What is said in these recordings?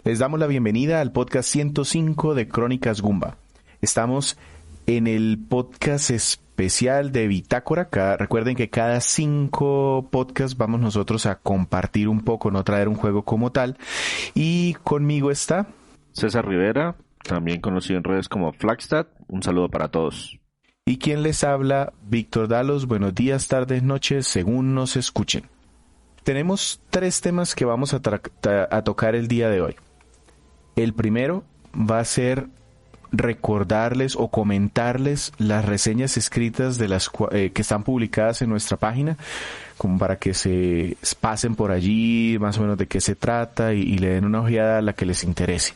Les damos la bienvenida al podcast 105 de Crónicas Gumba. Estamos en el podcast especial de Bitácora. Recuerden que cada 5 podcasts vamos nosotros a compartir un poco, no traer un juego como tal. Y conmigo está César Rivera, también conocido en redes como Flagstad. Un saludo para todos. Y quien les habla, Víctor Dalos. Buenos días, tardes, noches, según nos escuchen. Tenemos 3 temas que vamos a tocar el día de hoy. El primero va a ser recordarles o comentarles las reseñas escritas de las que están publicadas en nuestra página, como para que se pasen por allí más o menos de qué se trata y le den una ojeada a la que les interese.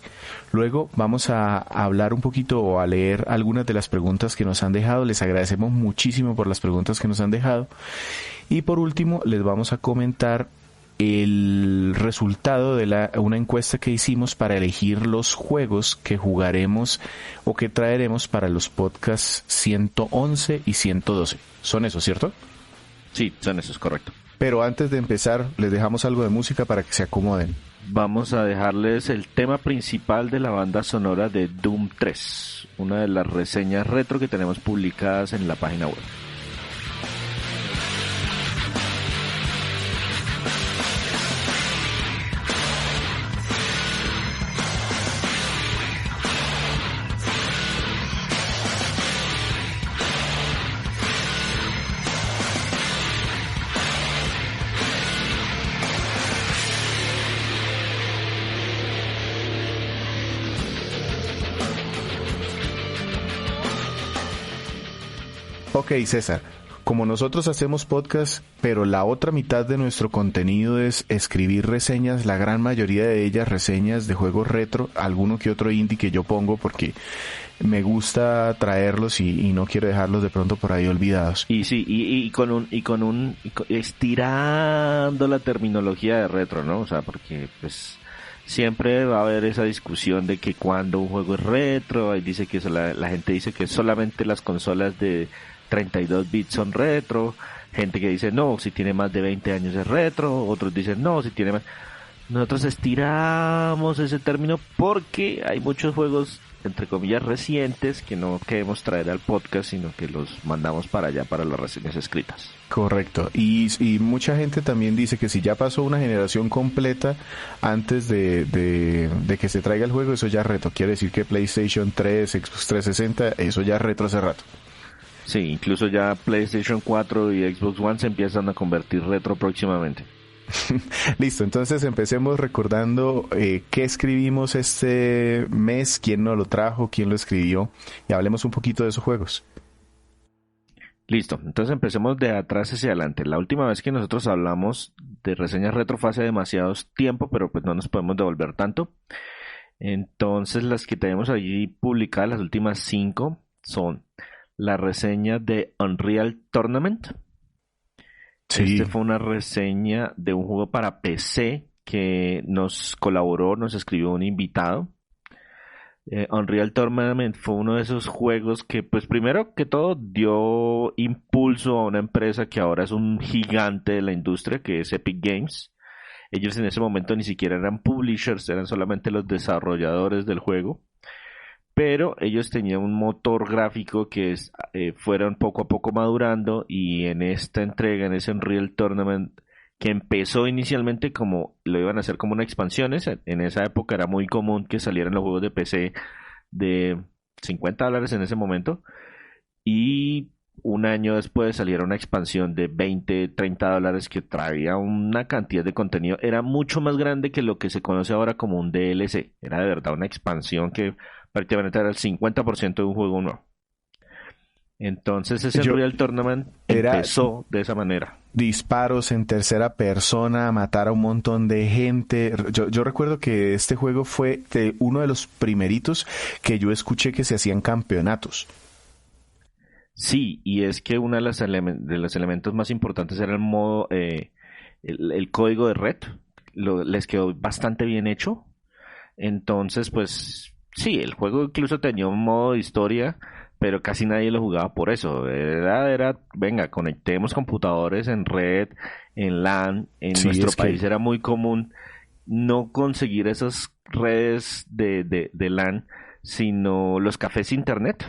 Luego vamos a hablar un poquito o a leer algunas de las preguntas que nos han dejado. Les agradecemos muchísimo por las preguntas que nos han dejado. Y por último les vamos a comentar el resultado de una encuesta que hicimos para elegir los juegos que jugaremos o que traeremos para los podcasts 111 y 112. ¿Son esos, cierto? Sí, son esos, correcto. Pero antes de empezar, les dejamos algo de música para que se acomoden. Vamos a dejarles el tema principal de la banda sonora de Doom 3, una de las reseñas retro que tenemos publicadas en la página web. Ok, César, como nosotros hacemos podcast, pero la otra mitad de nuestro contenido es escribir reseñas, la gran mayoría de ellas reseñas de juegos retro, alguno que otro indie que yo pongo porque me gusta traerlos y no quiero dejarlos de pronto por ahí olvidados. Y sí, y con estirando la terminología de retro, ¿no? O sea, porque pues siempre va a haber esa discusión de que cuando un juego es retro, ahí dice que la gente dice que solamente las consolas de 32 bits son retro, gente que dice no, si tiene más de 20 años es retro, otros dicen no, si tiene más. Nosotros estiramos ese término porque hay muchos juegos, entre comillas, recientes que no queremos traer al podcast, sino que los mandamos para allá, para las reseñas escritas. Correcto, y mucha gente también dice que si ya pasó una generación completa antes de que se traiga el juego, eso ya es retro. Quiere decir que PlayStation 3, Xbox 360, eso ya es retro hace rato. Sí, incluso ya PlayStation 4 y Xbox One se empiezan a convertir retro próximamente. Listo, entonces empecemos recordando qué escribimos este mes, quién nos lo trajo, quién lo escribió, y hablemos un poquito de esos juegos. Listo, entonces empecemos de atrás hacia adelante. La última vez que nosotros hablamos de reseñas retro fue hace demasiado tiempo, pero pues no nos podemos devolver tanto. Entonces las que tenemos allí publicadas, las últimas 5, son la reseña de Unreal Tournament. Sí. Fue una reseña de un juego para PC que nos escribió un invitado. Unreal Tournament fue uno de esos juegos que, pues primero que todo, dio impulso a una empresa que ahora es un gigante de la industria, que es Epic Games. Ellos en ese momento ni siquiera eran publishers, eran solamente los desarrolladores del juego. Pero ellos tenían un motor gráfico que fueron poco a poco madurando, y en esta entrega, en ese Unreal Tournament, que empezó inicialmente como lo iban a hacer como una expansión, en esa época era muy común que salieran los juegos de PC de $50 en ese momento, y un año después saliera una expansión de $20, $30 que traía una cantidad de contenido. Era mucho más grande que lo que se conoce ahora como un DLC. Era de verdad una expansión que prácticamente era el 50% de un juego nuevo. Entonces ese Unreal Tournament empezó de esa manera. Disparos en tercera persona, matar a un montón de gente. Yo recuerdo que este juego fue uno de los primeritos que yo escuché que se hacían campeonatos. Sí, y es que uno de los elementos más importantes era el modo, el código de red. Les quedó bastante bien hecho. Entonces, pues sí, el juego incluso tenía un modo de historia, pero casi nadie lo jugaba por eso. Venga, conectemos computadores en red, en LAN. En nuestro país era muy común no conseguir esas redes de LAN, sino los cafés internet.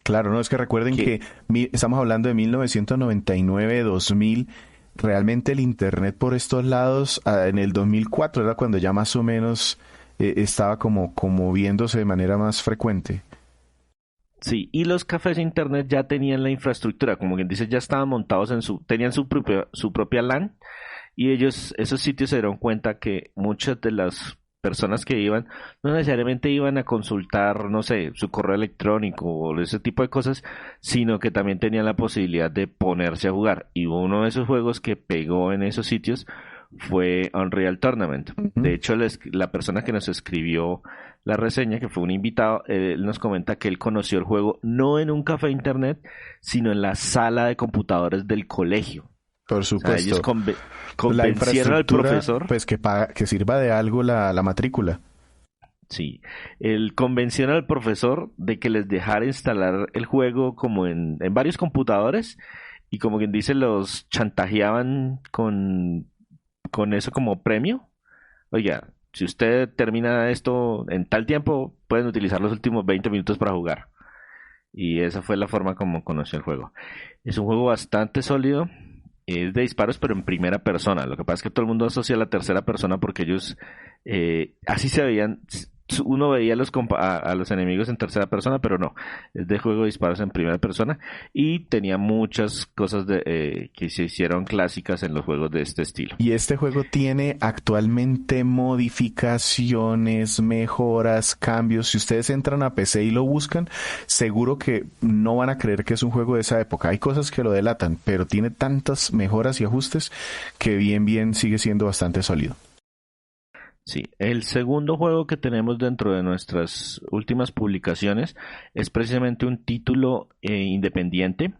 Claro, no, es que recuerden Que que estamos hablando de 1999, 2000. Realmente el Internet por estos lados, en el 2004 era cuando ya más o menos estaba como viéndose de manera más frecuente. sí, y los cafés internet ya tenían la infraestructura, como quien dice, ya estaban montados tenían su propia LAN, y esos sitios se dieron cuenta que muchas de las personas que iban, no necesariamente iban a consultar, no sé, su correo electrónico o ese tipo de cosas, sino que también tenían la posibilidad de ponerse a jugar. Y uno de esos juegos que pegó en esos sitios fue Unreal Tournament. Ujú. De hecho, la persona que nos escribió la reseña, que fue un invitado, él nos comenta que él conoció el juego no en un café internet, sino en la sala de computadores del colegio. Por O sea, ellos supuesto. La convencieron al infraestructura, profesor. pues que sirva de algo la matrícula. Sí, el convenció al profesor de que les dejara instalar el juego como en varios computadores, y como quien dice los chantajeaban con eso como premio. Oiga, si usted termina esto en tal tiempo, pueden utilizar los últimos 20 minutos para jugar. Y esa fue la forma como conoció el juego. Es un juego bastante sólido. Es de disparos, pero en primera persona. Lo que pasa es que todo el mundo asocia a la tercera persona porque ellos así se veían. Uno veía a los enemigos en tercera persona, pero no. Es de juego de disparos en primera persona. Y tenía muchas cosas que se hicieron clásicas en los juegos de este estilo. Y este juego tiene actualmente modificaciones, mejoras, cambios. Si ustedes entran a PC y lo buscan, seguro que no van a creer que es un juego de esa época. Hay cosas que lo delatan, pero tiene tantas mejoras y ajustes que bien sigue siendo bastante sólido. Sí, el segundo juego que tenemos dentro de nuestras últimas publicaciones es precisamente un título independiente,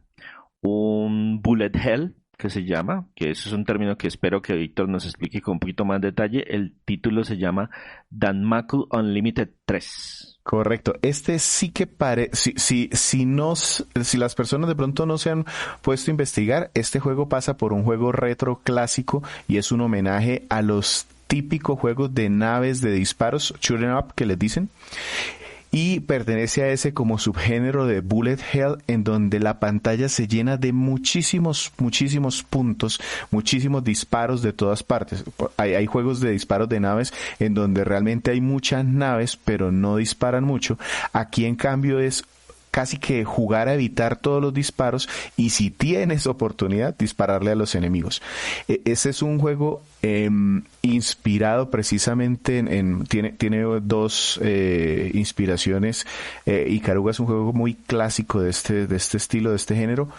un bullet hell que se llama, que eso es un término que espero que Víctor nos explique con un poquito más detalle. El título se llama Danmaku Unlimited 3. Correcto. Este sí que si las personas de pronto no se han puesto a investigar, este juego pasa por un juego retro clásico y es un homenaje a los típicos juegos de naves de disparos, shooting up que les dicen, y pertenece a ese como subgénero de bullet hell en donde la pantalla se llena de muchísimos puntos, muchísimos disparos de todas partes. Hay juegos de disparos de naves en donde realmente hay muchas naves pero no disparan mucho. Aquí en cambio es casi que jugar a evitar todos los disparos y si tienes oportunidad dispararle a los enemigos. Ese es un juego inspirado precisamente tiene dos inspiraciones. Ikaruga es un juego muy clásico de este estilo, de este género.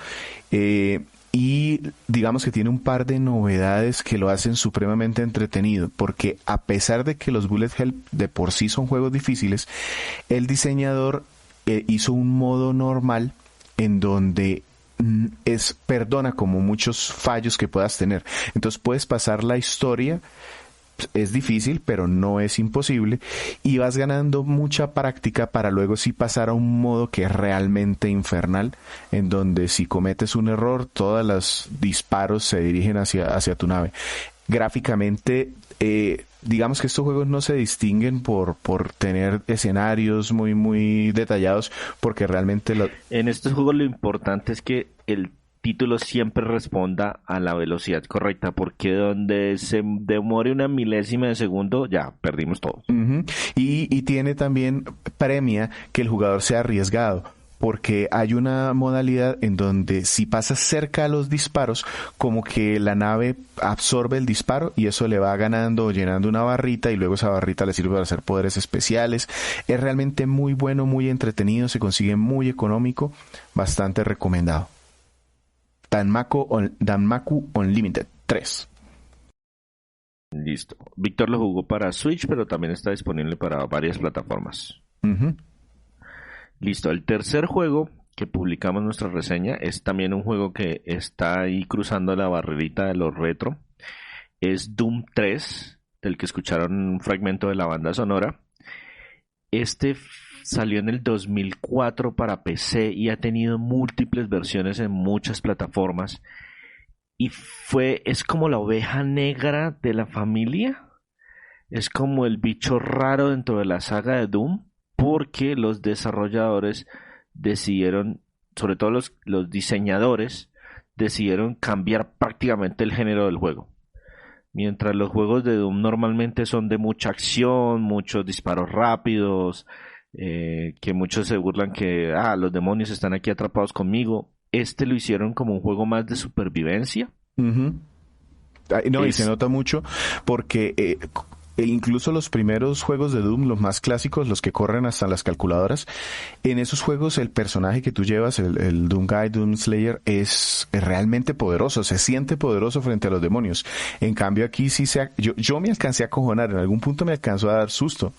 Y digamos que tiene un par de novedades que lo hacen supremamente entretenido, porque a pesar de que los bullet hell de por sí son juegos difíciles, el diseñador hizo un modo normal en donde perdona como muchos fallos que puedas tener. Entonces puedes pasar la historia, es difícil, pero no es imposible, y vas ganando mucha práctica para luego sí pasar a un modo que es realmente infernal, en donde si cometes un error, todos los disparos se dirigen hacia tu nave. Gráficamente, digamos que estos juegos no se distinguen por tener escenarios muy detallados, porque realmente En estos juegos lo importante es que el título siempre responda a la velocidad correcta, porque donde se demore una milésima de segundo, ya perdimos todo. Ujú. Y tiene también premia que el jugador sea arriesgado, porque hay una modalidad en donde si pasas cerca a los disparos, como que la nave absorbe el disparo y eso le va ganando o llenando una barrita y luego esa barrita le sirve para hacer poderes especiales. Es realmente muy bueno, muy entretenido, se consigue muy económico, bastante recomendado. Danmaku Unlimited 3. Listo. Víctor lo jugó para Switch, pero también está disponible para varias plataformas. Ujú. Listo. El tercer juego que publicamos en nuestra reseña es también un juego que está ahí cruzando la barrerita de los retro. Es Doom 3, del que escucharon un fragmento de la banda sonora. Salió en el 2004 para PC y ha tenido múltiples versiones en muchas plataformas. Y es como la oveja negra de la familia. es como el bicho raro dentro de la saga de Doom, porque los desarrolladores decidieron, sobre todo los diseñadores, decidieron cambiar prácticamente el género del juego. Mientras los juegos de Doom normalmente son de mucha acción, muchos disparos rápidos, que muchos se burlan que los demonios están aquí atrapados conmigo, este lo hicieron como un juego más de supervivencia. Uh-huh. No, y se nota mucho porque incluso los primeros juegos de Doom, los más clásicos, los que corren hasta las calculadoras, en esos juegos el personaje que tú llevas, el Doom Guy, Doom Slayer, es realmente poderoso, se siente poderoso frente a los demonios. En cambio aquí sí yo me alcancé a acojonar, en algún punto me alcanzó a dar susto.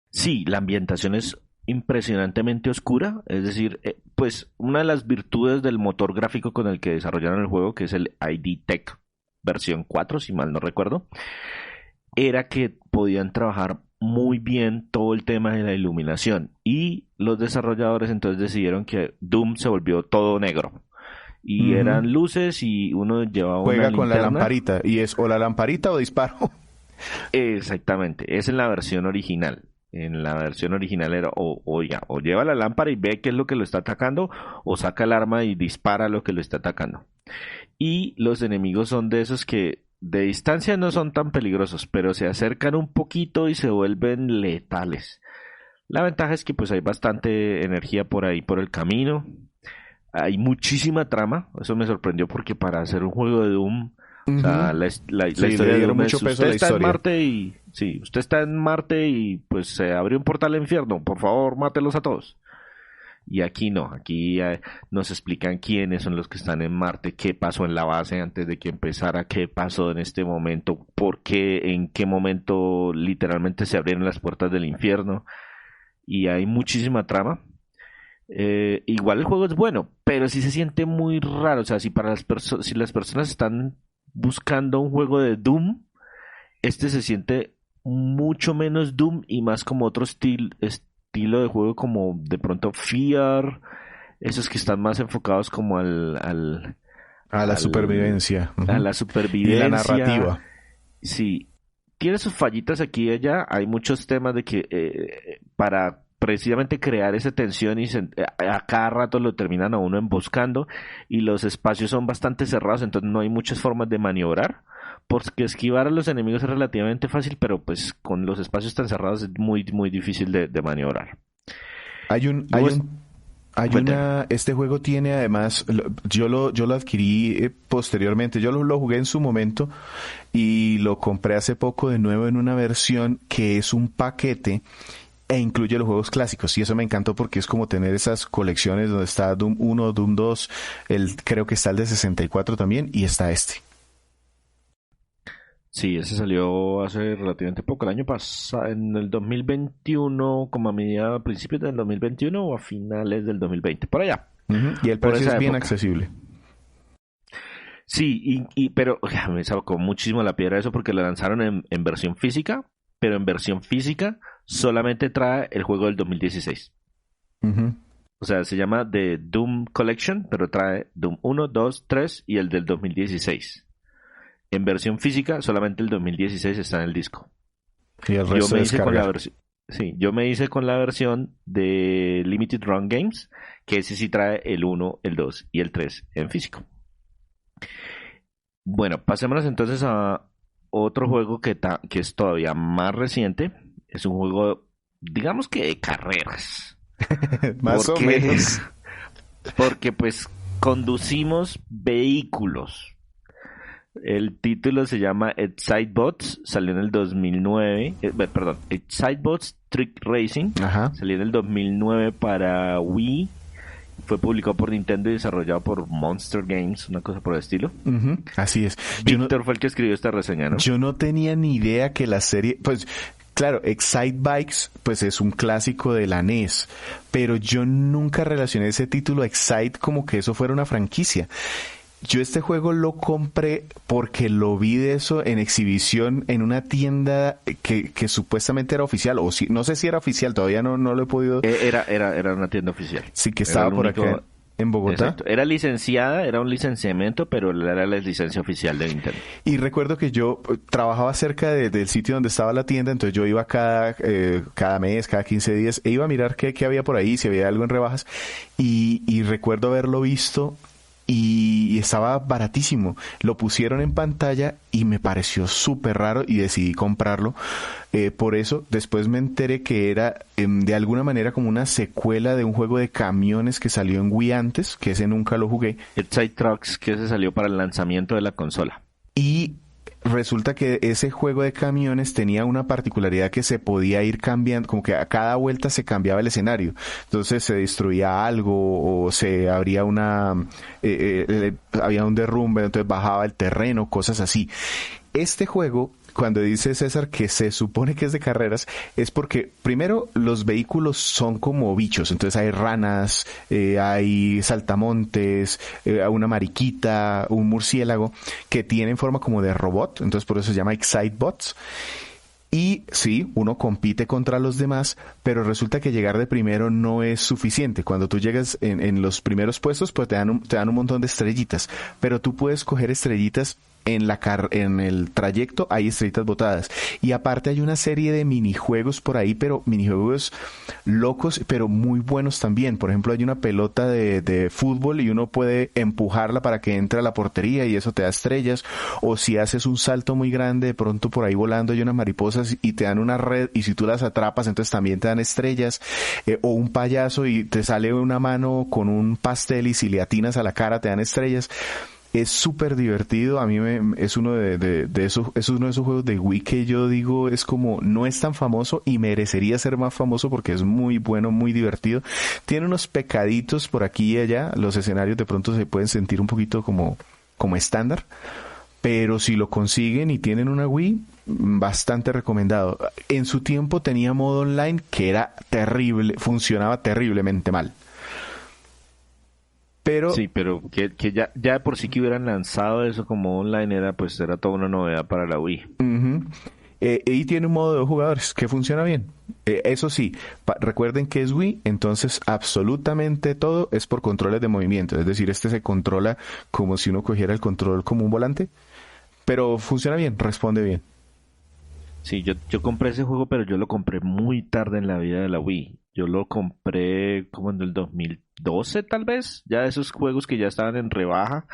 Sí, la ambientación es impresionantemente oscura, es decir, pues una de las virtudes del motor gráfico con el que desarrollaron el juego, que es el ID Tech versión 4, si mal no recuerdo, era que podían trabajar muy bien todo el tema de la iluminación, y los desarrolladores entonces decidieron que Doom se volvió todo negro y eran luces y uno llevaba una juega con linterna. la lamparita y es o la lamparita o disparo. Exactamente, es en la versión original. En la versión original era o lleva la lámpara y ve qué es lo que lo está atacando, o saca el arma y dispara lo que lo está atacando. Y los enemigos son de esos que de distancia no son tan peligrosos, pero se acercan un poquito y se vuelven letales. La ventaja es que pues hay bastante energía por ahí por el camino. Hay muchísima trama, eso me sorprendió porque para hacer un juego de Doom, o sea, la historia de Doom es, usted está en Marte y sí, usted está en Marte y pues se abrió un portal al infierno, por favor, mátelos a todos. Y aquí no, aquí nos explican quiénes son los que están en Marte, qué pasó en la base antes de que empezara, qué pasó en este momento, por qué, en qué momento literalmente se abrieron las puertas del infierno, y hay muchísima trama. Igual el juego es bueno, pero sí se siente muy raro, o sea, si para si las personas están buscando un juego de Doom, este se siente mucho menos Doom y más como otro estilo de juego, como de pronto Fear, esos que están más enfocados como a la supervivencia. A la supervivencia. Y la narrativa. Sí, tiene sus fallitas aquí y allá, hay muchos temas de que para precisamente crear esa tensión y a cada rato lo terminan a uno emboscando y los espacios son bastante cerrados, entonces no hay muchas formas de maniobrar, porque esquivar a los enemigos es relativamente fácil, pero pues con los espacios tan cerrados es muy muy difícil de maniobrar. Este juego tiene además, yo lo adquirí posteriormente, yo lo jugué en su momento y lo compré hace poco de nuevo en una versión que es un paquete e incluye los juegos clásicos, y eso me encantó porque es como tener esas colecciones donde está Doom 1, Doom 2, creo que está el de 64 también, y está este. Sí, ese salió hace relativamente poco, el año pasado, en el 2021, como a principios del 2021 o a finales del 2020, por allá. Y el precio es bien accesible. Sí, pero me sacó muchísimo la piedra eso porque lo lanzaron en versión física, pero en versión física solamente trae el juego del 2016. O sea, se llama The Doom Collection, pero trae Doom 1, 2, 3 y el del 2016. En versión física, solamente el 2016 está en el disco. Y el resto yo me hice con la versión de Limited Run Games, que ese sí trae el 1, el 2 y el 3 en físico. Bueno, pasémonos entonces a otro juego que es todavía más reciente. Es un juego, digamos que de carreras. Más o menos. Porque pues conducimos vehículos. El título se llama Excitebots, salió en el 2009, Excitebots Trick Racing. Ajá. Salió en el 2009 para Wii, fue publicado por Nintendo y desarrollado por Monster Games, una cosa por el estilo. Así es. Víctor fue el que escribió esta reseña, ¿no? Yo no tenía ni idea que la serie, pues claro, Excitebikes pues es un clásico de la NES, pero yo nunca relacioné ese título a Excite como que eso fuera una franquicia. Yo este juego lo compré porque lo vi de eso en exhibición en una tienda que supuestamente era oficial, no sé si era oficial, todavía no lo he podido. Era una tienda oficial. Sí, que estaba por acá. en Bogotá. Exacto. Era licenciada, era un licenciamiento, pero era la licencia oficial de Nintendo. Y recuerdo que yo trabajaba cerca del sitio donde estaba la tienda, entonces yo iba cada mes, cada 15 días, e iba a mirar qué había por ahí, si había algo en rebajas, y recuerdo haberlo visto y estaba baratísimo. Lo pusieron en pantalla y me pareció súper raro y decidí comprarlo. Por eso, después me enteré que era de alguna manera como una secuela de un juego de camiones que salió en Wii antes, que ese nunca lo jugué. Side Trucks, que se salió para el lanzamiento de la consola. Y resulta que ese juego de camiones tenía una particularidad que se podía ir cambiando, como que a cada vuelta se cambiaba el escenario. Entonces se destruía algo o se abría había un derrumbe, entonces bajaba el terreno, cosas así. Este juego, cuando dice César que se supone que es de carreras, es porque primero los vehículos son como bichos, entonces hay ranas, hay saltamontes, una mariquita, un murciélago que tienen forma como de robot, entonces por eso se llama Excitebots. Y sí, uno compite contra los demás, pero resulta que llegar de primero no es suficiente. Cuando tú llegas en los primeros puestos, pues te dan un montón de estrellitas, pero tú puedes coger estrellitas en el trayecto, hay estrellitas botadas. Y aparte hay una serie de minijuegos por ahí, pero minijuegos locos, pero muy buenos también. Por ejemplo, hay una pelota de fútbol y uno puede empujarla para que entre a la portería y eso te da estrellas. O si haces un salto muy grande, de pronto por ahí volando hay unas mariposas y te dan una red, y si tú las atrapas, entonces también te dan estrellas. O un payaso y te sale una mano con un pastel y si le atinas a la cara te dan estrellas. Es súper divertido. A mí es uno de esos, es uno de esos juegos de Wii que yo digo es como, no es tan famoso y merecería ser más famoso porque es muy bueno, muy divertido. Tiene unos pecaditos por aquí y allá. Los escenarios de pronto se pueden sentir un poquito como estándar. Pero si lo consiguen y tienen una Wii, bastante recomendado. En su tiempo tenía modo online que era terrible, funcionaba terriblemente mal. Pero sí, pero que ya de por sí que hubieran lanzado eso como online era toda una novedad para la Wii. Uh-huh. Y tiene un modo de 2 jugadores que funciona bien. Eso sí, recuerden que es Wii, entonces absolutamente todo es por controles de movimiento. Es decir, este se controla como si uno cogiera el control como un volante, pero funciona bien, responde bien. Sí, yo compré ese juego, pero yo lo compré muy tarde en la vida de la Wii. Yo lo compré como en el 2012, tal vez. Ya esos juegos que ya estaban en rebaja,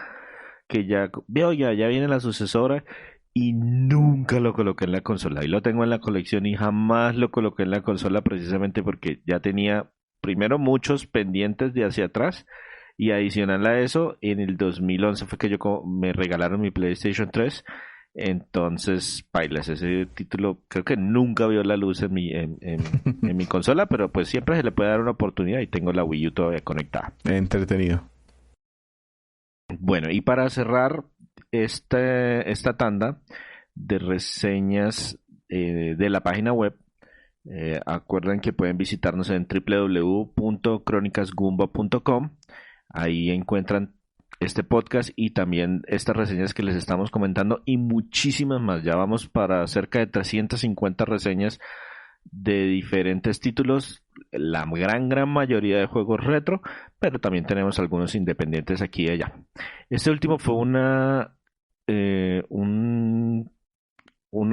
que ya viene la sucesora y nunca lo coloqué en la consola. Y lo tengo en la colección y jamás lo coloqué en la consola precisamente porque ya tenía primero muchos pendientes de hacia atrás y adicional a eso, en el 2011 fue que me regalaron mi PlayStation 3. Entonces, bailas, ese título creo que nunca vio la luz en mi consola, pero pues siempre se le puede dar una oportunidad y tengo la Wii U todavía conectada. Entretenido. Bueno, y para cerrar esta tanda de reseñas de la página web, acuerden que pueden visitarnos en www.cronicasgumba.com. Ahí encuentran este podcast y también estas reseñas que les estamos comentando y muchísimas más. Ya vamos para cerca de 350 reseñas de diferentes títulos, la gran mayoría de juegos retro, pero también tenemos algunos independientes aquí y allá. Este último fue una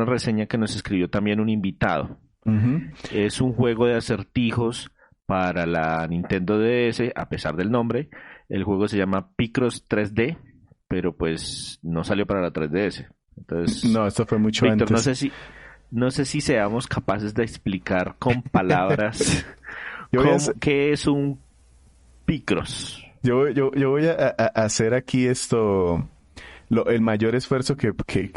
reseña que nos escribió también un invitado. Uh-huh. Es un juego de acertijos para la Nintendo DS, a pesar del nombre. El juego se llama Picross 3D, pero pues no salió para la 3DS. Entonces, no, esto fue mucho Víctor, antes. No sé si seamos capaces de explicar con palabras qué es un Picross. Yo voy a hacer aquí el mayor esfuerzo que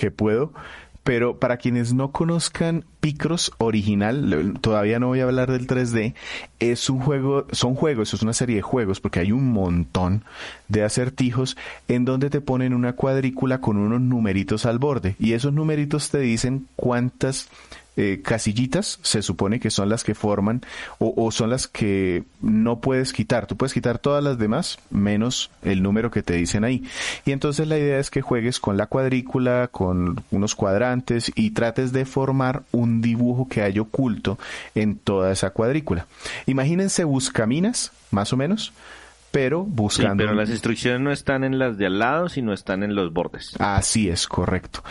puedo. Pero para quienes no conozcan Picross original, todavía no voy a hablar del 3D, son juegos, es una serie de juegos, porque hay un montón de acertijos en donde te ponen una cuadrícula con unos numeritos al borde, y esos numeritos te dicen cuántas casillitas se supone que son las que forman o son las que no puedes quitar. Tú puedes quitar todas las demás menos el número que te dicen ahí. Y entonces la idea es que juegues con la cuadrícula, con unos cuadrantes y trates de formar un dibujo que hay oculto en toda esa cuadrícula. Imagínense buscaminas, más o menos, pero Sí, buscando... pero las instrucciones no están en las de al lado, sino están en los bordes. Así es, correcto.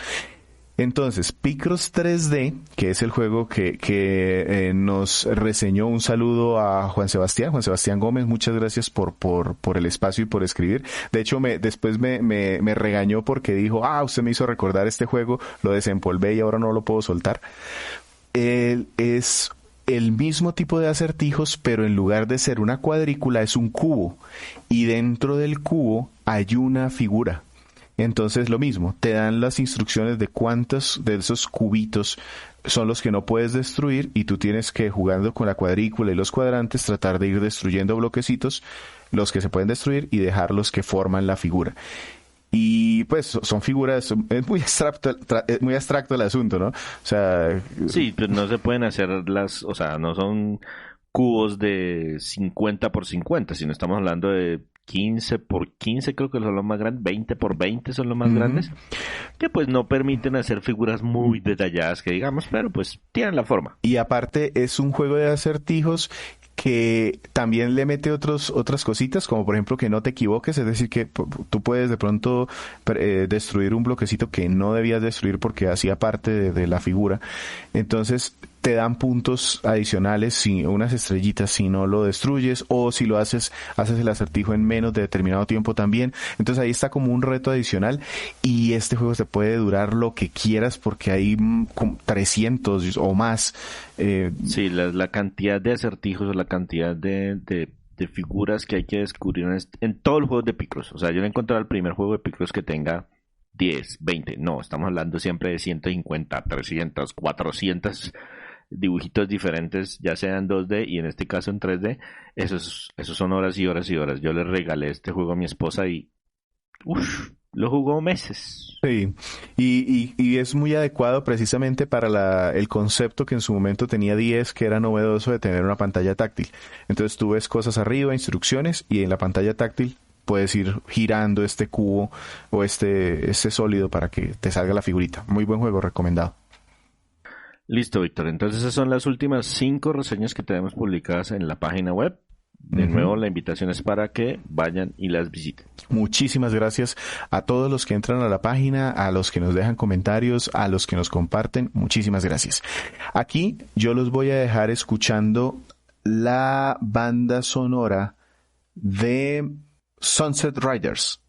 Entonces, Picross 3D, que es el juego que nos reseñó, un saludo a Juan Sebastián Gómez, muchas gracias por el espacio y por escribir. De hecho, después me regañó porque dijo, usted me hizo recordar este juego, lo desempolvé y ahora no lo puedo soltar. Es el mismo tipo de acertijos, pero en lugar de ser una cuadrícula es un cubo, y dentro del cubo hay una figura. Entonces lo mismo, te dan las instrucciones de cuántos de esos cubitos son los que no puedes destruir, y tú tienes que, jugando con la cuadrícula y los cuadrantes, tratar de ir destruyendo bloquecitos, los que se pueden destruir, y dejar los que forman la figura. Y pues son figuras, es muy abstracto el asunto, ¿no? O sea, Sí, pues no se pueden hacer o sea, no son cubos de 50 por 50, sino estamos hablando de 15 por 15, creo que son los más grandes, 20 por 20 son los más ujú. grandes, que pues no permiten hacer figuras muy detalladas que digamos, pero pues tienen la forma. Y aparte es un juego de acertijos que también le mete otras cositas, como por ejemplo que no te equivoques, es decir, que tú puedes de pronto destruir un bloquecito que no debías destruir porque hacía parte de la figura. Entonces te dan puntos adicionales, unas estrellitas si no lo destruyes, o si lo haces el acertijo en menos de determinado tiempo también. Entonces ahí está como un reto adicional, y este juego te puede durar lo que quieras porque hay 300 o más. Sí, la cantidad de acertijos o la cantidad de figuras que hay que descubrir en todos los juegos de Picross. O sea, yo no he encontrado el primer juego de Picross que tenga 10, 20. No, estamos hablando siempre de 150, 300, 400 dibujitos diferentes, ya sea en 2D y en este caso en 3D. Esos son horas y horas y horas. Yo le regalé este juego a mi esposa y lo jugó meses. Sí, y es muy adecuado precisamente para el concepto que en su momento tenía 10, que era novedoso, de tener una pantalla táctil. Entonces tú ves cosas arriba, instrucciones, y en la pantalla táctil puedes ir girando este cubo o este sólido para que te salga la figurita. Muy buen juego, recomendado. Listo, Víctor. Entonces esas son las últimas 5 reseñas que tenemos publicadas en la página web. De nuevo, Ujú. la invitación es para que vayan y las visiten. Muchísimas gracias a todos los que entran a la página, a los que nos dejan comentarios, a los que nos comparten. Muchísimas gracias. Aquí yo los voy a dejar escuchando la banda sonora de Sunset Riders,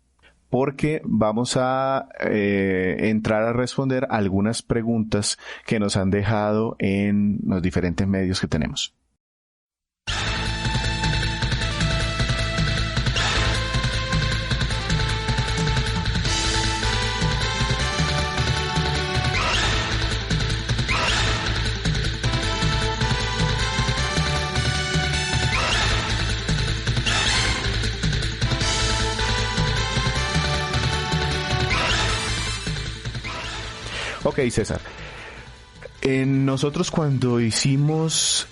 porque vamos a entrar a responder algunas preguntas que nos han dejado en los diferentes medios que tenemos. Ok, César. Nosotros cuando hicimos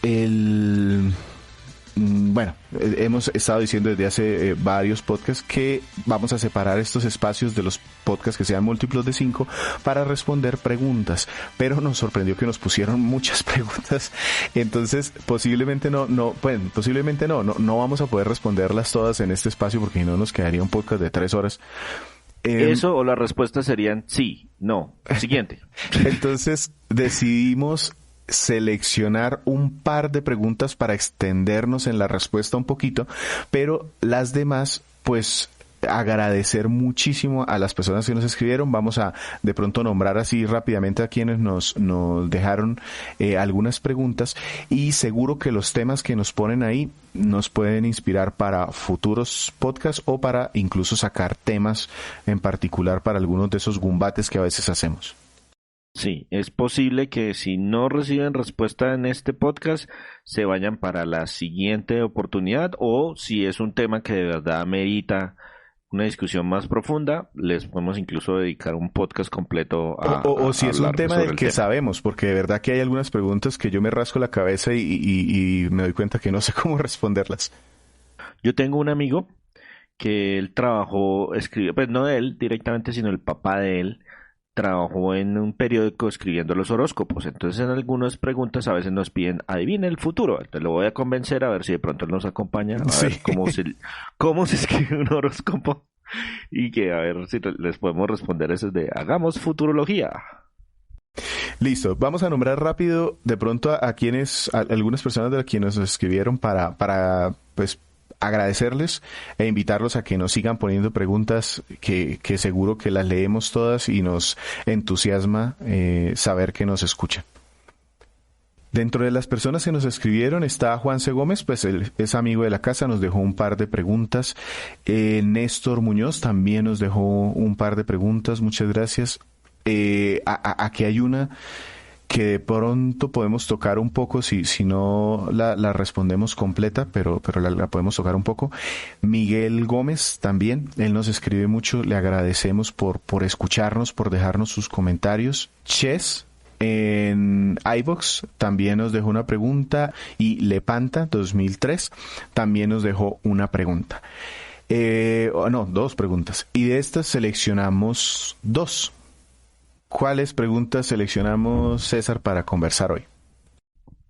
bueno, hemos estado diciendo desde hace varios podcasts que vamos a separar estos espacios de los podcasts que sean múltiplos de 5 para responder preguntas, pero nos sorprendió que nos pusieron muchas preguntas, entonces posiblemente no vamos a poder responderlas todas en este espacio porque si no nos quedaría un podcast de 3 horas. Eso o las respuestas serían sí, no. Siguiente. Entonces decidimos seleccionar un par de preguntas para extendernos en la respuesta un poquito, pero las demás, pues agradecer muchísimo a las personas que nos escribieron. Vamos a de pronto nombrar así rápidamente a quienes nos dejaron algunas preguntas, y seguro que los temas que nos ponen ahí nos pueden inspirar para futuros podcasts o para incluso sacar temas en particular para algunos de esos gumbates que a veces hacemos. Sí, es posible que si no reciben respuesta en este podcast, se vayan para la siguiente oportunidad, o si es un tema que de verdad merita una discusión más profunda, les podemos incluso dedicar un podcast completo O a si es un hablar tema sobre del el que tema. sabemos, porque de verdad que hay algunas preguntas que yo me rasco la cabeza y me doy cuenta que no sé cómo responderlas. Yo tengo un amigo que él trabajó, escribió, pues no él directamente, sino el papá de él, trabajó en un periódico escribiendo los horóscopos. Entonces en algunas preguntas a veces nos piden, adivina el futuro. Entonces lo voy a convencer a ver si de pronto él nos acompaña a ver cómo se escribe un horóscopo y que a ver si les podemos responder eso de hagamos futurología. Listo, vamos a nombrar rápido de pronto a algunas personas de las que nos escribieron para pues agradecerles e invitarlos a que nos sigan poniendo preguntas que seguro que las leemos todas y nos entusiasma saber que nos escuchan. Dentro de las personas que nos escribieron está Juanse Gómez, pues él es amigo de la casa, nos dejó un par de preguntas. Néstor Muñoz también nos dejó un par de preguntas, muchas gracias. Aquí hay una que de pronto podemos tocar un poco, si no la respondemos completa, pero la podemos tocar un poco. Miguel Gómez también, él nos escribe mucho, le agradecemos por escucharnos, por dejarnos sus comentarios. Chess en iVoox también nos dejó una pregunta y Lepanta 2003 también nos dejó una pregunta. Dos preguntas. Y de estas seleccionamos dos. ¿Cuáles preguntas seleccionamos, César, para conversar hoy?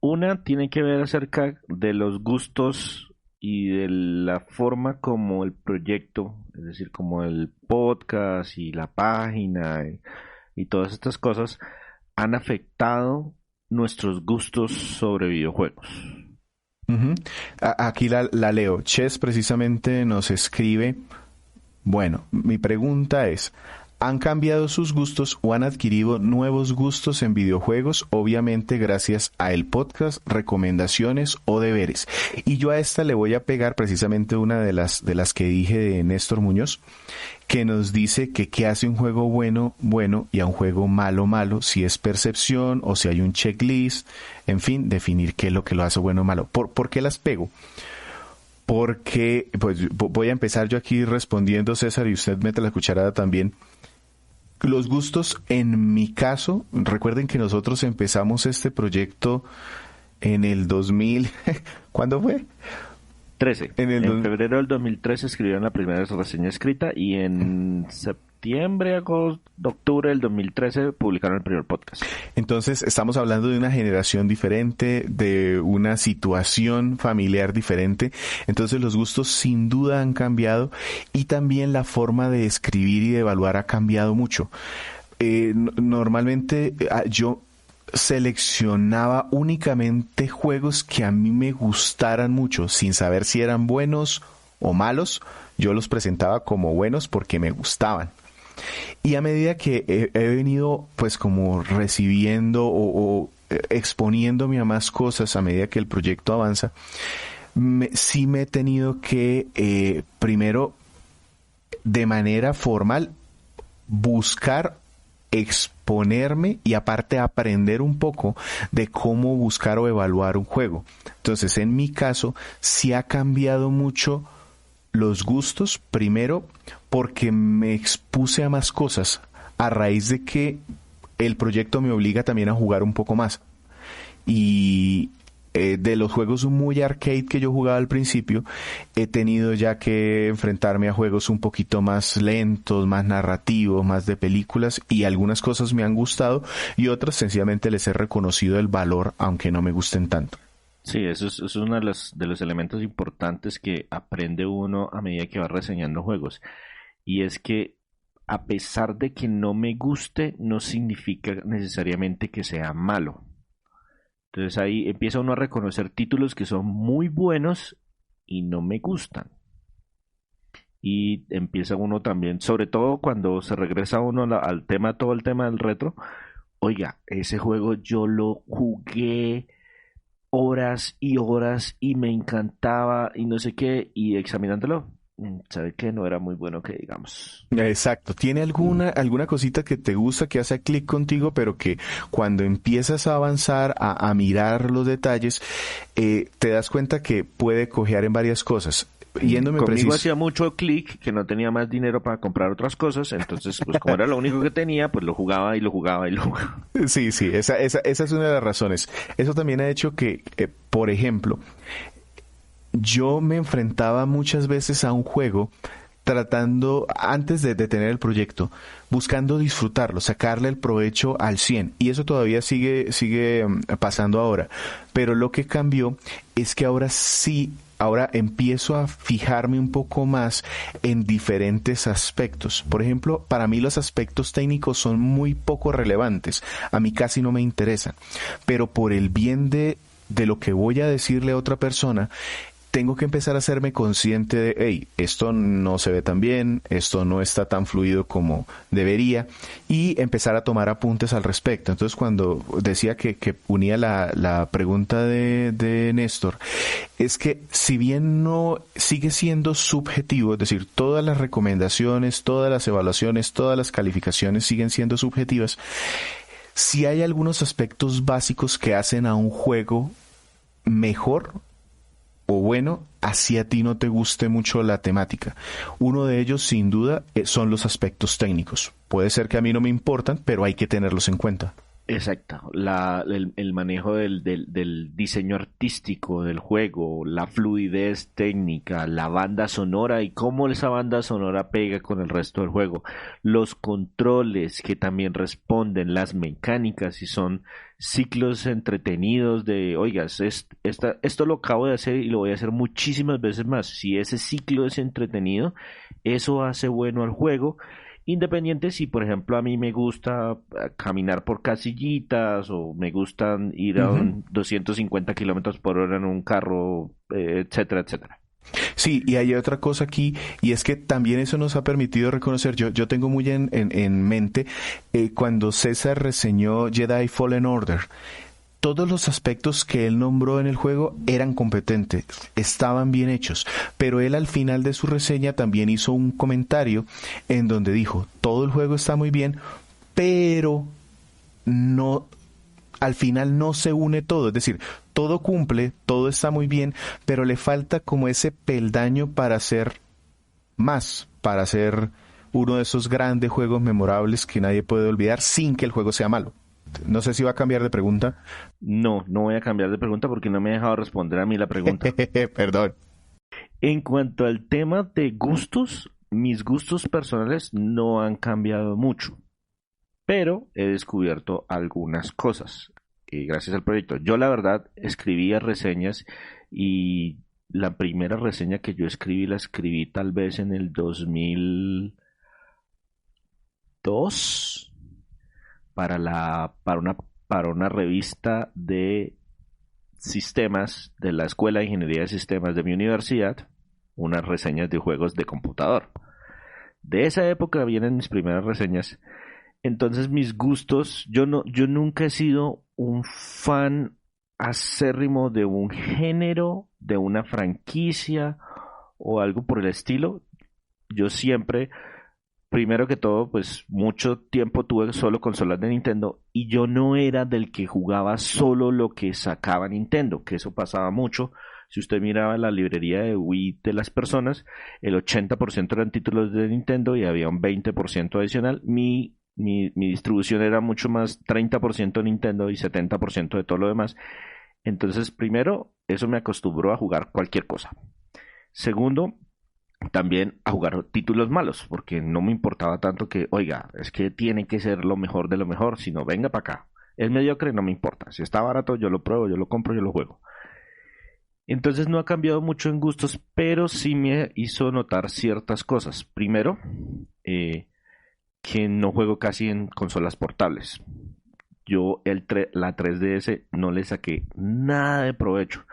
Una tiene que ver acerca de los gustos y de la forma como el proyecto, es decir, como el podcast y la página y todas estas cosas han afectado nuestros gustos sobre videojuegos. Uh-huh. Aquí la leo. Chess precisamente nos escribe, bueno, mi pregunta es, ¿han cambiado sus gustos o han adquirido nuevos gustos en videojuegos? Obviamente gracias a el podcast, recomendaciones o deberes. Y yo a esta le voy a pegar precisamente una de las que dije de Néstor Muñoz, que nos dice que qué hace un juego bueno y a un juego malo, si es percepción o si hay un checklist, en fin, definir qué es lo que lo hace bueno o malo. ¿Por qué las pego? Porque, pues voy a empezar yo aquí respondiendo, César, y usted mete la cucharada también. Los gustos, en mi caso, recuerden que nosotros empezamos este proyecto en el 2000, ¿cuándo fue? 13. En febrero del 2013 escribieron la primera reseña escrita y en septiembre, agosto, octubre del 2013 publicaron el primer podcast. Entonces estamos hablando de una generación diferente, de una situación familiar diferente. Entonces los gustos sin duda han cambiado y también la forma de escribir y de evaluar ha cambiado mucho. Normalmente yo seleccionaba únicamente juegos que a mí me gustaran mucho, sin saber si eran buenos o malos. Yo los presentaba como buenos porque me gustaban. Y a medida que he venido pues como recibiendo o exponiéndome a más cosas a medida que el proyecto avanza, sí me he tenido que primero de manera formal buscar exponerme y aparte aprender un poco de cómo buscar o evaluar un juego. Entonces, en mi caso, sí ha cambiado mucho los gustos, primero porque me expuse a más cosas a raíz de que el proyecto me obliga también a jugar un poco más. Y de los juegos muy arcade que yo jugaba al principio, he tenido ya que enfrentarme a juegos un poquito más lentos, más narrativos, más de películas, y algunas cosas me han gustado y otras sencillamente les he reconocido el valor, aunque no me gusten tanto. Sí, eso es uno de los elementos importantes que aprende uno a medida que va reseñando juegos. Y es que a pesar de que no me guste, no significa necesariamente que sea malo. Entonces ahí empieza uno a reconocer títulos que son muy buenos y no me gustan. Y empieza uno también, sobre todo cuando se regresa uno al tema, todo el tema del retro. Oiga, ese juego yo lo jugué horas y horas y me encantaba y no sé qué, y examinándolo, sabe que no era muy bueno que digamos. Exacto, tiene alguna cosita que te gusta, que hace clic contigo, pero que cuando empiezas a avanzar, a mirar los detalles, te das cuenta que puede cojear en varias cosas. Conmigo hacía mucho clic, que no tenía más dinero para comprar otras cosas, entonces pues como era lo único que tenía, pues lo jugaba y lo jugaba y lo jugaba. Sí, esa es una de las razones. Eso también ha hecho que, por ejemplo, yo me enfrentaba muchas veces a un juego tratando, antes de tener el proyecto, buscando disfrutarlo, sacarle el provecho al 100. Y eso todavía sigue pasando ahora. Pero lo que cambió es que ahora sí, ahora empiezo a fijarme un poco más en diferentes aspectos. Por ejemplo, para mí los aspectos técnicos son muy poco relevantes. A mí casi no me interesan. Pero por el bien de lo que voy a decirle a otra persona, tengo que empezar a hacerme consciente de, hey, esto no se ve tan bien, esto no está tan fluido como debería, y empezar a tomar apuntes al respecto. Entonces, cuando decía que unía la pregunta de Néstor, es que si bien no sigue siendo subjetivo, es decir, todas las recomendaciones, todas las evaluaciones, todas las calificaciones siguen siendo subjetivas, si hay algunos aspectos básicos que hacen a un juego mejor o bueno, así a ti no te guste mucho la temática. Uno de ellos, sin duda, son los aspectos técnicos. Puede ser que a mí no me importan, pero hay que tenerlos en cuenta. Exacto, el manejo del diseño artístico del juego, la fluidez técnica, la banda sonora y cómo esa banda sonora pega con el resto del juego, los controles que también responden, las mecánicas y son ciclos entretenidos de, oigas, esto lo acabo de hacer y lo voy a hacer muchísimas veces más. Si ese ciclo es entretenido, eso hace bueno al juego. Independiente si, por ejemplo, a mí me gusta caminar por casillitas o me gustan ir a Ujú. 250 kilómetros por hora en un carro, etcétera, etcétera. Sí, y hay otra cosa aquí, y es que también eso nos ha permitido reconocer, yo tengo muy en mente cuando César reseñó Jedi Fallen Order, todos los aspectos que él nombró en el juego eran competentes, estaban bien hechos, pero él al final de su reseña también hizo un comentario en donde dijo, todo el juego está muy bien, pero no, al final no se une todo, es decir, todo cumple, todo está muy bien, pero le falta como ese peldaño para hacer más, para hacer uno de esos grandes juegos memorables que nadie puede olvidar sin que el juego sea malo. No sé si va a cambiar de pregunta. No, no voy a cambiar de pregunta porque no me ha dejado responder a mí la pregunta. Perdón. En cuanto al tema de gustos, mis gustos personales no han cambiado mucho, pero he descubierto algunas cosas gracias al proyecto. Yo la verdad escribía reseñas y la primera reseña que yo escribí la escribí tal vez en el 2002 para una revista de sistemas de la Escuela de Ingeniería de Sistemas de mi universidad, unas reseñas de juegos de computador. De esa época vienen mis primeras reseñas. Entonces mis gustos, yo nunca he sido un fan acérrimo de un género, de una franquicia o algo por el estilo. Yo siempre, primero que todo, pues mucho tiempo tuve solo consolas de Nintendo y yo no era del que jugaba solo lo que sacaba Nintendo, que eso pasaba mucho. Si usted miraba la librería de Wii de las personas, el 80% eran títulos de Nintendo y había un 20% adicional. Mi distribución era mucho más 30% Nintendo y 70% de todo lo demás. Entonces, primero, eso me acostumbró a jugar cualquier cosa. Segundo, también a jugar títulos malos, porque no me importaba tanto que, oiga, es que tiene que ser lo mejor de lo mejor, sino venga para acá. Es mediocre, no me importa. Si está barato, yo lo pruebo, yo lo compro, yo lo juego. Entonces no ha cambiado mucho en gustos, pero sí me hizo notar ciertas cosas. Primero, que no juego casi en consolas portables. Yo la 3DS no le saqué nada de provecho.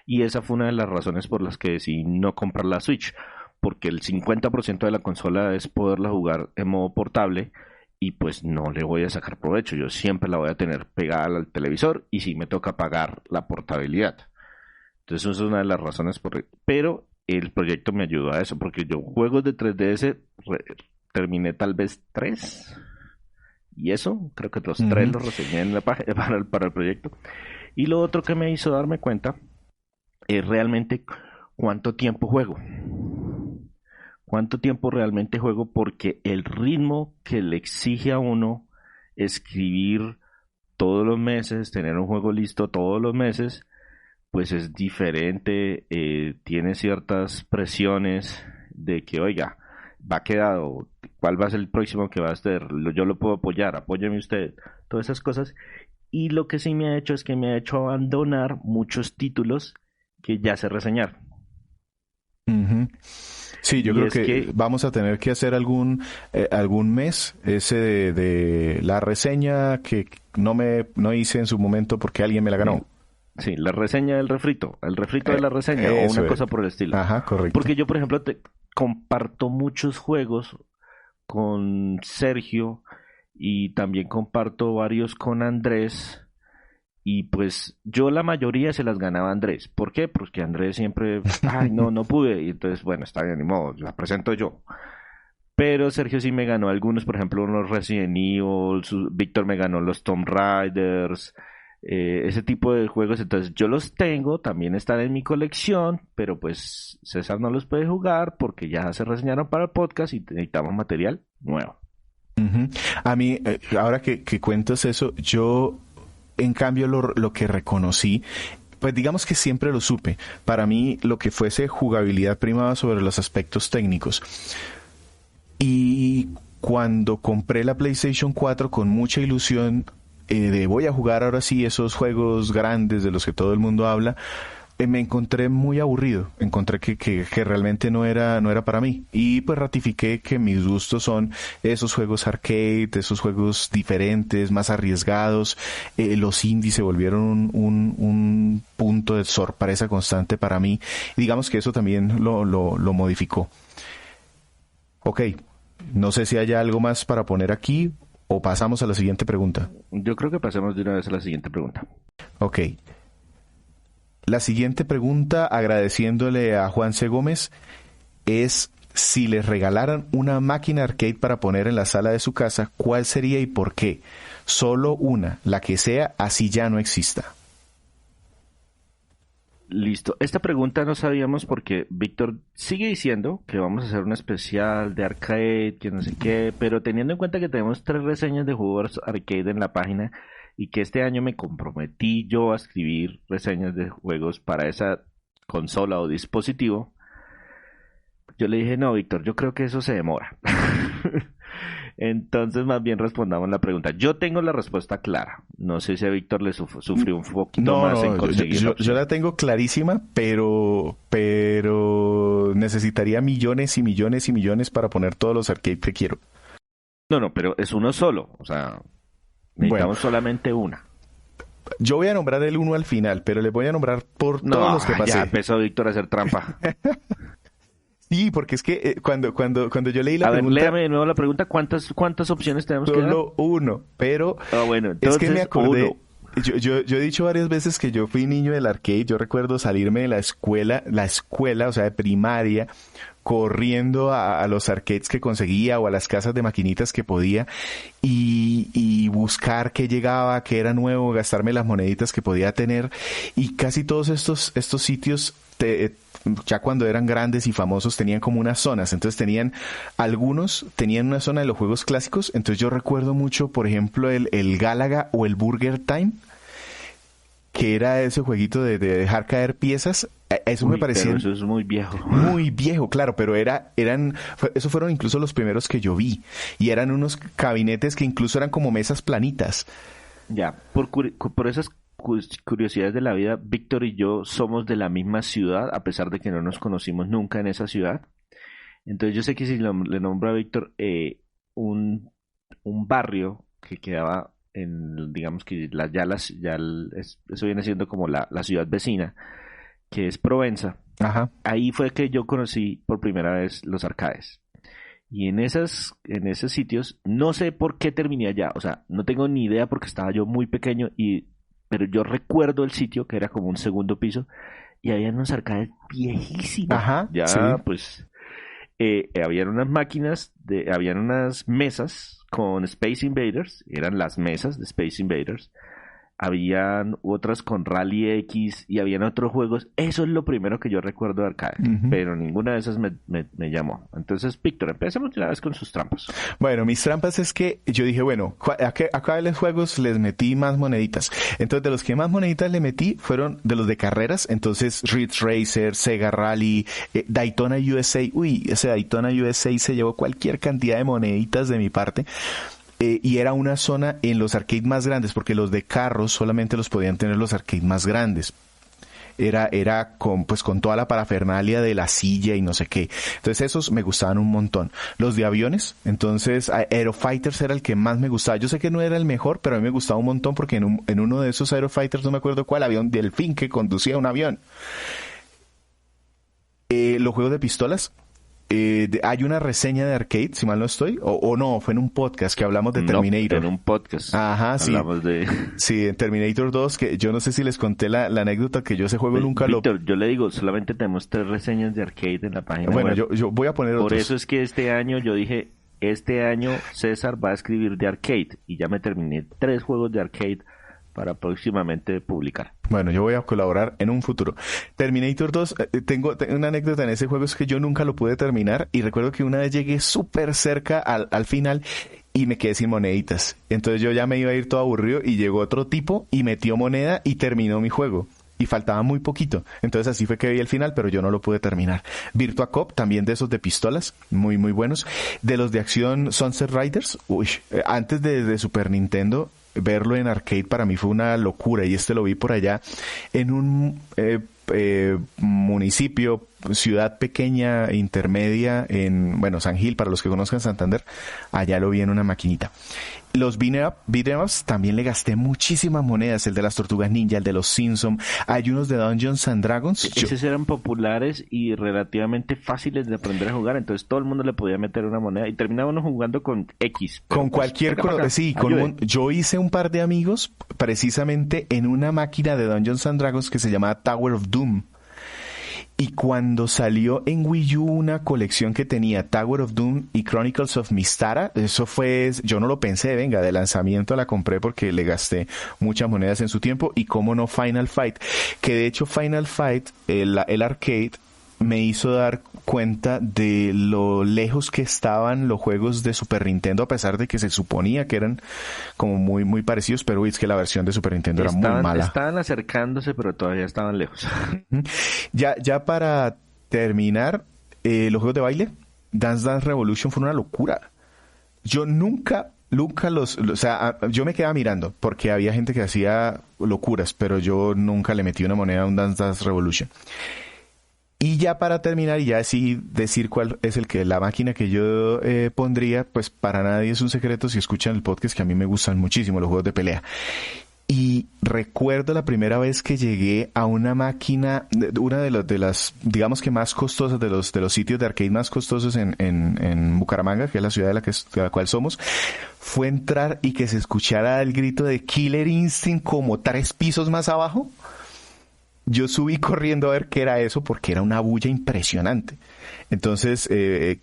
Y esa fue una de las razones por las que decidí no comprar la Switch. Porque el 50% de la consola es poderla jugar en modo portable y pues no le voy a sacar provecho. Yo siempre la voy a tener pegada al televisor y si me toca pagar la portabilidad. Entonces esa es una de las razones pero el proyecto me ayudó a eso porque yo juegos de 3DS terminé tal vez 3 y eso, creo que los 3 Ujú. los reseñé en la página para el proyecto. Y lo otro que me hizo darme cuenta es realmente cuánto tiempo juego. Cuánto tiempo realmente juego porque el ritmo que le exige a uno escribir todos los meses, tener un juego listo todos los meses, pues es diferente, tiene ciertas presiones de que, oiga, va quedado, cuál va a ser el próximo que va a ser, yo lo puedo apoyar, apóyeme usted, todas esas cosas. Y lo que sí me ha hecho es que me ha hecho abandonar muchos títulos que ya sé reseñar. Ujú. Sí, yo Y creo es que que, vamos a tener que hacer algún mes ese de la reseña que no hice en su momento porque alguien me la sí, ganó. sí, la reseña del refrito, el refrito de la reseña o Eso una es. cosa por el estilo. Ajá, correcto. Porque yo, por ejemplo, comparto muchos juegos con Sergio y también comparto varios con Andrés. Y pues yo la mayoría se las ganaba a Andrés. ¿Por qué? Porque Andrés siempre, ay, no, no pude. Y entonces, bueno, está bien, ni modo, la presento yo. Pero Sergio sí me ganó algunos, por ejemplo, unos Resident Evil, Víctor me ganó los Tomb Raiders, ese tipo de juegos. Entonces yo los tengo, también están en mi colección, pero pues César no los puede jugar porque ya se reseñaron para el podcast y necesitamos material nuevo. Ujú. A mí, ahora que cuentas eso, yo en cambio lo que reconocí, pues digamos que siempre lo supe. Para mí lo que fuese jugabilidad primaba sobre los aspectos técnicos. Y cuando compré la PlayStation 4 con mucha ilusión de voy a jugar ahora sí esos juegos grandes de los que todo el mundo habla, me encontré muy aburrido. Encontré que realmente no era para mí. Y pues ratifiqué que mis gustos son esos juegos arcade, esos juegos diferentes, más arriesgados. Los indies se volvieron un punto de sorpresa constante para mí. Y digamos que eso también lo modificó. Ok, no sé si hay algo más para poner aquí o pasamos a la siguiente pregunta. Yo creo que pasemos de una vez a la siguiente pregunta. Ok, la siguiente pregunta, agradeciéndole a Juan C. Gómez, es si les regalaran una máquina arcade para poner en la sala de su casa, ¿cuál sería y por qué? Solo una, la que sea, así ya no exista. Listo. Esta pregunta no sabíamos porque Víctor sigue diciendo que vamos a hacer un especial de arcade, que no sé qué, pero teniendo en cuenta que tenemos 3 reseñas de juegos arcade en la página y que este año me comprometí yo a escribir reseñas de juegos para esa consola o dispositivo, yo le dije, no, Víctor, yo creo que eso se demora. Entonces, más bien respondamos la pregunta. Yo tengo la respuesta clara. No sé si a Víctor le sufrió un poquito No, más en no, conseguir la yo opción. la tengo clarísima, pero necesitaría millones y millones y millones para poner todos los arcades que quiero. No, no, pero es uno solo. O sea, Bueno, necesitamos solamente una. yo voy a nombrar el uno al final, pero les voy a nombrar por todos No, los que ya pasé. empezó Víctor a hacer trampa. Sí, porque es que cuando yo leí la A ver, pregunta, léame de nuevo la pregunta. ¿Cuántas opciones tenemos que dar? solo uno, pero Ah, bueno, es que me entonces acordé, uno. yo he dicho varias veces que yo fui niño del arcade, yo recuerdo salirme de la escuela, o sea, de primaria, corriendo a los arcades que conseguía o a las casas de maquinitas que podía y buscar qué llegaba, qué era nuevo, gastarme las moneditas que podía tener y casi todos estos sitios ya cuando eran grandes y famosos tenían como unas zonas, entonces algunos tenían una zona de los juegos clásicos, entonces yo recuerdo mucho, por ejemplo, el Galaga o el Burger Time, que era ese jueguito de dejar caer piezas. Eso me Uy, parecía pero eso es muy viejo. muy viejo, claro, pero esos fueron incluso los primeros que yo vi. Y eran unos gabinetes que incluso eran como mesas planitas. Ya, por esas curiosidades de la vida, Víctor y yo somos de la misma ciudad, a pesar de que no nos conocimos nunca en esa ciudad. Entonces yo sé que si le nombro a Víctor un, un barrio que quedaba en, digamos que eso viene siendo como la ciudad vecina, que es Provenza. Ajá. Ahí fue que yo conocí por primera vez los arcades. Y en esos sitios, no sé por qué terminé allá, o sea, no tengo ni idea porque estaba yo muy pequeño, pero yo recuerdo el sitio que era como un segundo piso y había unos arcades viejísimos. Ajá, sí. Ya, pues, habían unas habían unas mesas con Space Invaders, eran las mesas de Space Invaders. habían otras con Rally X y habían otros juegos. Eso es lo primero que yo recuerdo de arcade, pero ninguna de esas me llamó. Entonces, Víctor, empecemos de una vez con sus trampas. Bueno, mis trampas es que yo dije, bueno, a cada los juegos les metí más moneditas. Entonces, de los que más moneditas le metí fueron de los de carreras. Entonces, Ridge Racer, Sega Rally, Daytona USA. Uy, ese Daytona USA se llevó cualquier cantidad de moneditas de mi parte. Y era una zona en los arcades más grandes, porque los de carros solamente los podían tener los arcades más grandes. Era con toda la parafernalia de la silla y no sé qué. Entonces esos me gustaban un montón. Los de aviones, entonces Aerofighters era el que más me gustaba. Yo sé que no era el mejor, pero a mí me gustaba un montón porque en uno de esos Aerofighters, no me acuerdo cuál, había un delfín que conducía un avión. Los juegos de pistolas. Hay una reseña de arcade, si mal no estoy, o no, fue en un podcast que hablamos de Terminator. En un podcast. Ajá, sí. Hablamos de... Sí, en Terminator 2, que yo no sé si les conté la anécdota que yo ese juego nunca Víctor, yo le digo, solamente tenemos 3 reseñas de arcade en la página web. Bueno, yo voy a poner otros. Por eso es que este año yo dije, este año César va a escribir de arcade, y ya me terminé 3 juegos de arcade para próximamente publicar. Bueno, yo voy a colaborar en un futuro. Terminator 2, tengo una anécdota en ese juego, es que yo nunca lo pude terminar y recuerdo que una vez llegué súper cerca al final y me quedé sin moneditas. Entonces yo ya me iba a ir todo aburrido y llegó otro tipo y metió moneda y terminó mi juego. Y faltaba muy poquito. Entonces así fue que vi el final, pero yo no lo pude terminar. Virtua Cop, también de esos de pistolas, muy muy buenos. De los de acción Sunset Riders, antes de Super Nintendo, verlo en arcade para mí fue una locura y lo vi por allá en un municipio, ciudad pequeña, intermedia, San Gil, para los que conozcan Santander, allá lo vi en una maquinita. Los beat'em ups también le gasté muchísimas monedas, el de las Tortugas Ninja, el de los Simpsons, hay unos de Dungeons and Dragons. Esos eran populares y relativamente fáciles de aprender a jugar, entonces todo el mundo le podía meter una moneda y terminábamos jugando con X. Con cualquier cosa, sí, yo hice un par de amigos precisamente en una máquina de Dungeons and Dragons que se llamaba Tower of Doom. Y cuando salió en Wii U una colección que tenía Tower of Doom y Chronicles of Mystara, eso fue, yo no lo pensé, de lanzamiento la compré porque le gasté muchas monedas en su tiempo. Y cómo no, Final Fight, que de hecho Final Fight, el arcade, me hizo dar cuenta de lo lejos que estaban los juegos de Super Nintendo, a pesar de que se suponía que eran como muy muy parecidos, pero es que la versión de Super Nintendo era muy mala. Estaban acercándose, pero todavía estaban lejos. Ya para terminar, los juegos de baile, Dance Dance Revolution fue una locura. Yo nunca yo me quedaba mirando porque había gente que hacía locuras, pero yo nunca le metí una moneda a un Dance Dance Revolution. Y ya para terminar, y ya así decir cuál es la máquina que yo pondría, pues para nadie es un secreto si escuchan el podcast que a mí me gustan muchísimo los juegos de pelea. Y recuerdo la primera vez que llegué a una máquina, una de las digamos que más costosas, de los sitios de arcade más costosos en Bucaramanga, que es la ciudad de la cual somos, fue entrar y que se escuchara el grito de Killer Instinct como 3 pisos más abajo. Yo subí corriendo a ver qué era eso porque era una bulla impresionante. Entonces,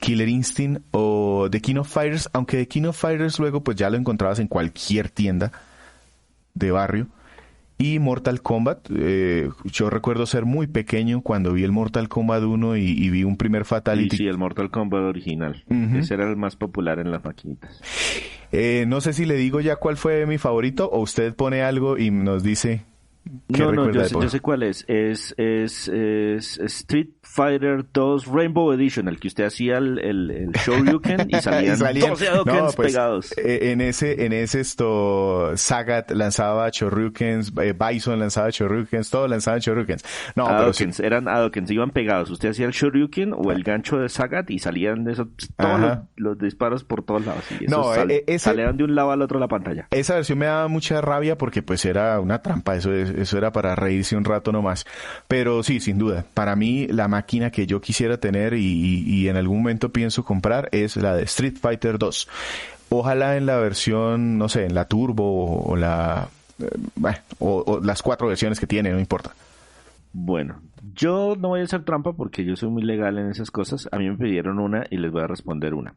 Killer Instinct o The King of Fighters, aunque The King of Fighters luego pues ya lo encontrabas en cualquier tienda de barrio. Y Mortal Kombat, yo recuerdo ser muy pequeño cuando vi el Mortal Kombat 1 y vi un primer Fatality. Sí, el Mortal Kombat original. Uh-huh. Ese era el más popular en las maquinitas. No sé si le digo ya cuál fue mi favorito o usted pone algo y nos dice... No, yo sé cuál es. Es Street Fighter 2 Rainbow Edition, el que usted hacía el Shoryuken y salían 12 Hadoukens pegados. En ese Sagat lanzaba Shoryukens, Bison lanzaba Shoryukens, todos lanzaban Shoryukens. No, Hadoukens, eran Hadoukens, iban pegados. Usted hacía el Shoryuken o el gancho de Sagat y salían de esos todos los disparos por todos lados. Y salían de un lado al otro de la pantalla. Esa versión me daba mucha rabia porque pues era una trampa, eso era para reírse un rato nomás. Pero sí, sin duda, para mí la máquina que yo quisiera tener y en algún momento pienso comprar es la de Street Fighter 2. Ojalá en la versión, no sé, en la Turbo o o las 4 versiones que tiene, no importa. Bueno, yo no voy a hacer trampa porque yo soy muy legal en esas cosas. A mí me pidieron una y les voy a responder una.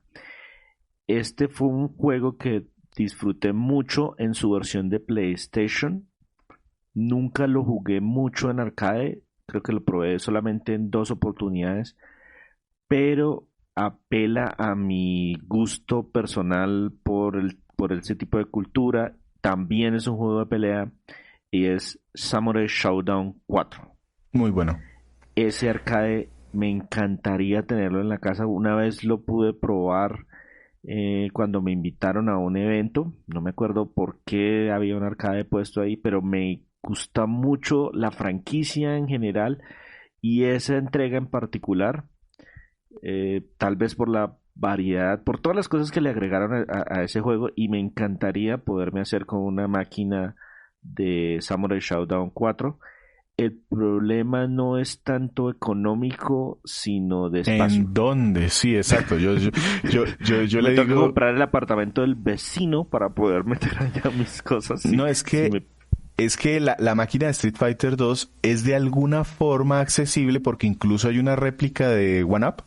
Este fue un juego que disfruté mucho en su versión de PlayStation, Nunca lo jugué mucho en arcade, creo que lo probé solamente en 2 oportunidades, pero apela a mi gusto personal por ese tipo de cultura. También es un juego de pelea y es Samurai Showdown 4. Muy bueno. Ese arcade me encantaría tenerlo en la casa. Una vez lo pude probar cuando me invitaron a un evento. No me acuerdo por qué había un arcade puesto ahí, pero me gusta mucho la franquicia en general y esa entrega en particular. Tal vez por la variedad, por todas las cosas que le agregaron a ese juego, y me encantaría poderme hacer con una máquina de Samurai Showdown 4. El problema no es tanto económico, sino de espacio. ¿En dónde? Sí, exacto. Yo Me le toca digo, comprar el apartamento del vecino para poder meter allá mis cosas. Sí, no, es sí que la máquina de Street Fighter 2 es de alguna forma accesible porque incluso hay una réplica de One Up.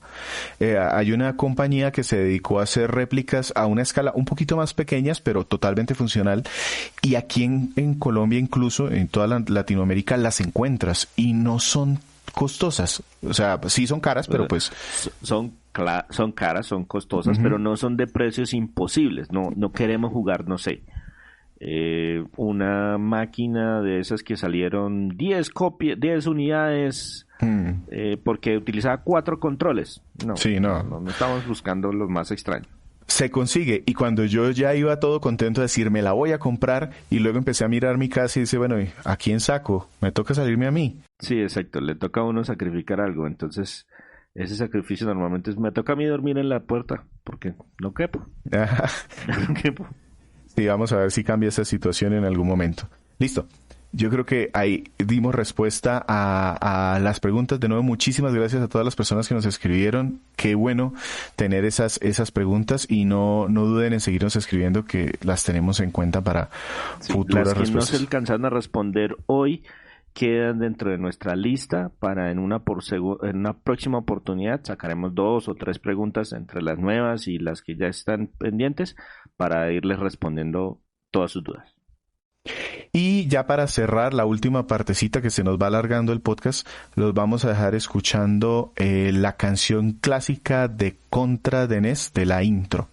Hay una compañía que se dedicó a hacer réplicas a una escala un poquito más pequeñas, pero totalmente funcional. Y aquí en Colombia, incluso en toda Latinoamérica, las encuentras y no son costosas. O sea, sí son caras, pero pues... son caras, son costosas, Ujú. pero no son de precios imposibles. No, no queremos jugar, no sé, una máquina de esas que salieron 10 copias, 10 unidades, Mm. porque utilizaba 4 controles. No, Sí, no, no. no, no estamos buscando los más extraños. Se consigue, y cuando yo ya iba todo contento a decir me la voy a comprar, y luego empecé a mirar mi casa y dice, bueno, ¿y a quién saco? Me toca salirme a mí. Sí, exacto, le toca a uno sacrificar algo, entonces ese sacrificio normalmente es, me toca a mí dormir en la puerta, porque no quepo, no quepo. Sí, vamos a ver si cambia esa situación en algún momento. Listo. Yo creo que ahí dimos respuesta a las preguntas. De nuevo, muchísimas gracias a todas las personas que nos escribieron. Qué bueno tener esas preguntas, y no duden en seguirnos escribiendo, que las tenemos en cuenta para Sí, las futuras que no se respuestas. alcanzaron a responder hoy quedan dentro de nuestra lista para en una próxima oportunidad sacaremos 2 o 3 preguntas entre las nuevas y las que ya están pendientes para irles respondiendo todas sus dudas. Y ya para cerrar la última partecita, que se nos va alargando el podcast, los vamos a dejar escuchando la canción clásica de Contra de NES, de la intro.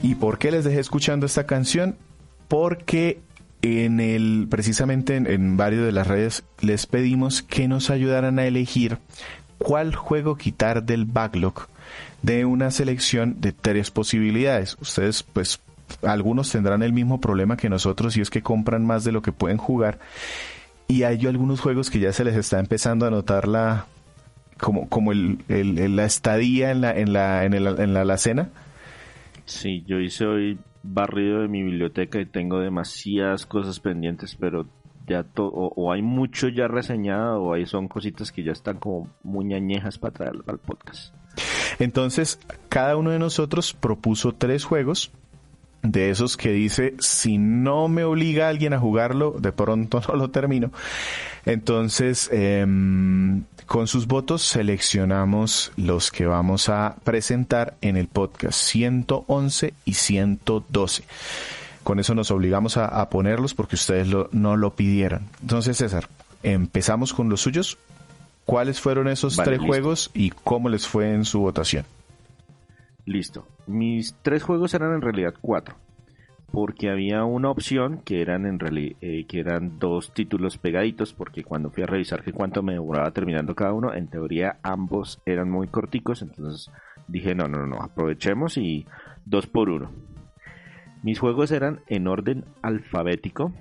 ¿Y por qué les dejé escuchando esta canción? Porque precisamente en varios de las redes les pedimos que nos ayudaran a elegir cuál juego quitar del backlog de una selección de 3 posibilidades. Ustedes, pues, algunos tendrán el mismo problema que nosotros, y es que compran más de lo que pueden jugar. Y hay algunos juegos que ya se les está empezando a notar como la estadía en la alacena. Sí, yo hice hoy barrido de mi biblioteca y tengo demasiadas cosas pendientes, pero ya o hay mucho ya reseñado o hay son cositas que ya están como muy añejas para traer al podcast. Entonces, cada uno de nosotros propuso 3 juegos de esos que dice, si no me obliga alguien a jugarlo, de pronto no lo termino. Entonces, con sus votos seleccionamos los que vamos a presentar en el podcast 111 y 112. Con eso nos obligamos a ponerlos porque ustedes no lo pidieron. Entonces, César, empezamos con los suyos. ¿Cuáles fueron esos Vale, 3 juegos y cómo les fue en su votación? Listo. Mis 3 juegos eran en realidad 4, porque había una opción que que eran 2 títulos pegaditos, porque cuando fui a revisar que cuánto me demoraba terminando cada uno, en teoría ambos eran muy corticos, entonces dije no, aprovechemos y 2 por 1. Mis juegos eran en orden alfabético: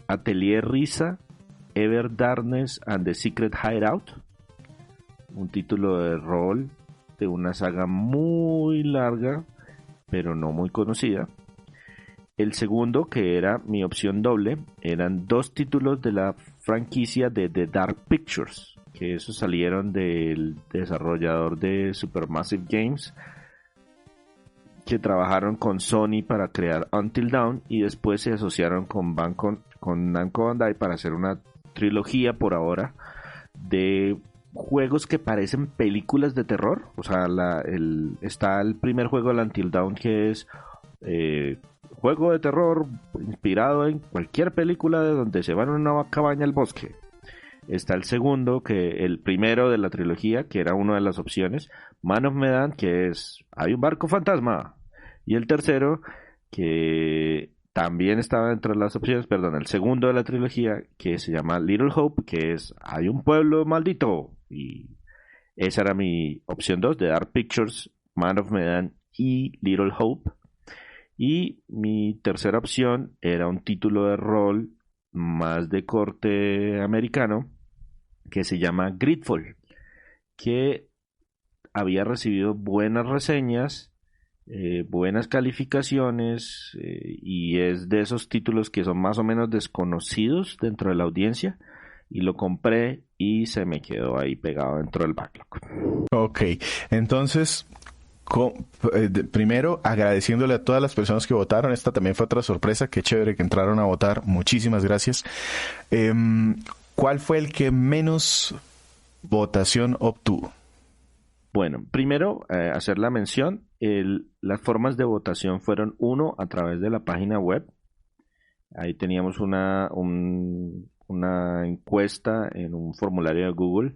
Atelier Risa, Ever Darkness and the Secret Hideout, un título de rol de una saga muy larga, pero no muy conocida. el segundo, que era mi opción doble, eran 2 títulos de la franquicia de The Dark Pictures, que esos salieron del desarrollador de Supermassive Games, que trabajaron con Sony para crear Until Dawn y después se asociaron con Namco Bandai para hacer una trilogía por ahora de juegos que parecen películas de terror. O sea, está el primer juego, el Until Dawn, que es juego de terror inspirado en cualquier película de donde se van a una cabaña al bosque. Está el segundo, que el primero de la trilogía, que era una de las opciones, Man of Medan, que es hay un barco fantasma. Y el tercero, que también estaba entre las opciones, perdón, el segundo de la trilogía, que se llama Little Hope, que es hay un pueblo maldito. Y esa era mi opción 2, de Dark Pictures, Man of Medan y Little Hope. Y mi tercera opción era un título de rol más de corte americano, que se llama Gridfall, que había recibido buenas reseñas, buenas calificaciones, y es de esos títulos que son más o menos desconocidos dentro de la audiencia, y lo compré y se me quedó ahí pegado dentro del backlog. Ok, entonces primero agradeciéndole a todas las personas que votaron. Esta también fue otra sorpresa, qué chévere que entraron a votar, muchísimas gracias. ¿Cuál fue el que menos votación obtuvo? Bueno, primero hacer la mención, las formas de votación fueron uno a través de la página web. Ahí teníamos una encuesta en un formulario de Google.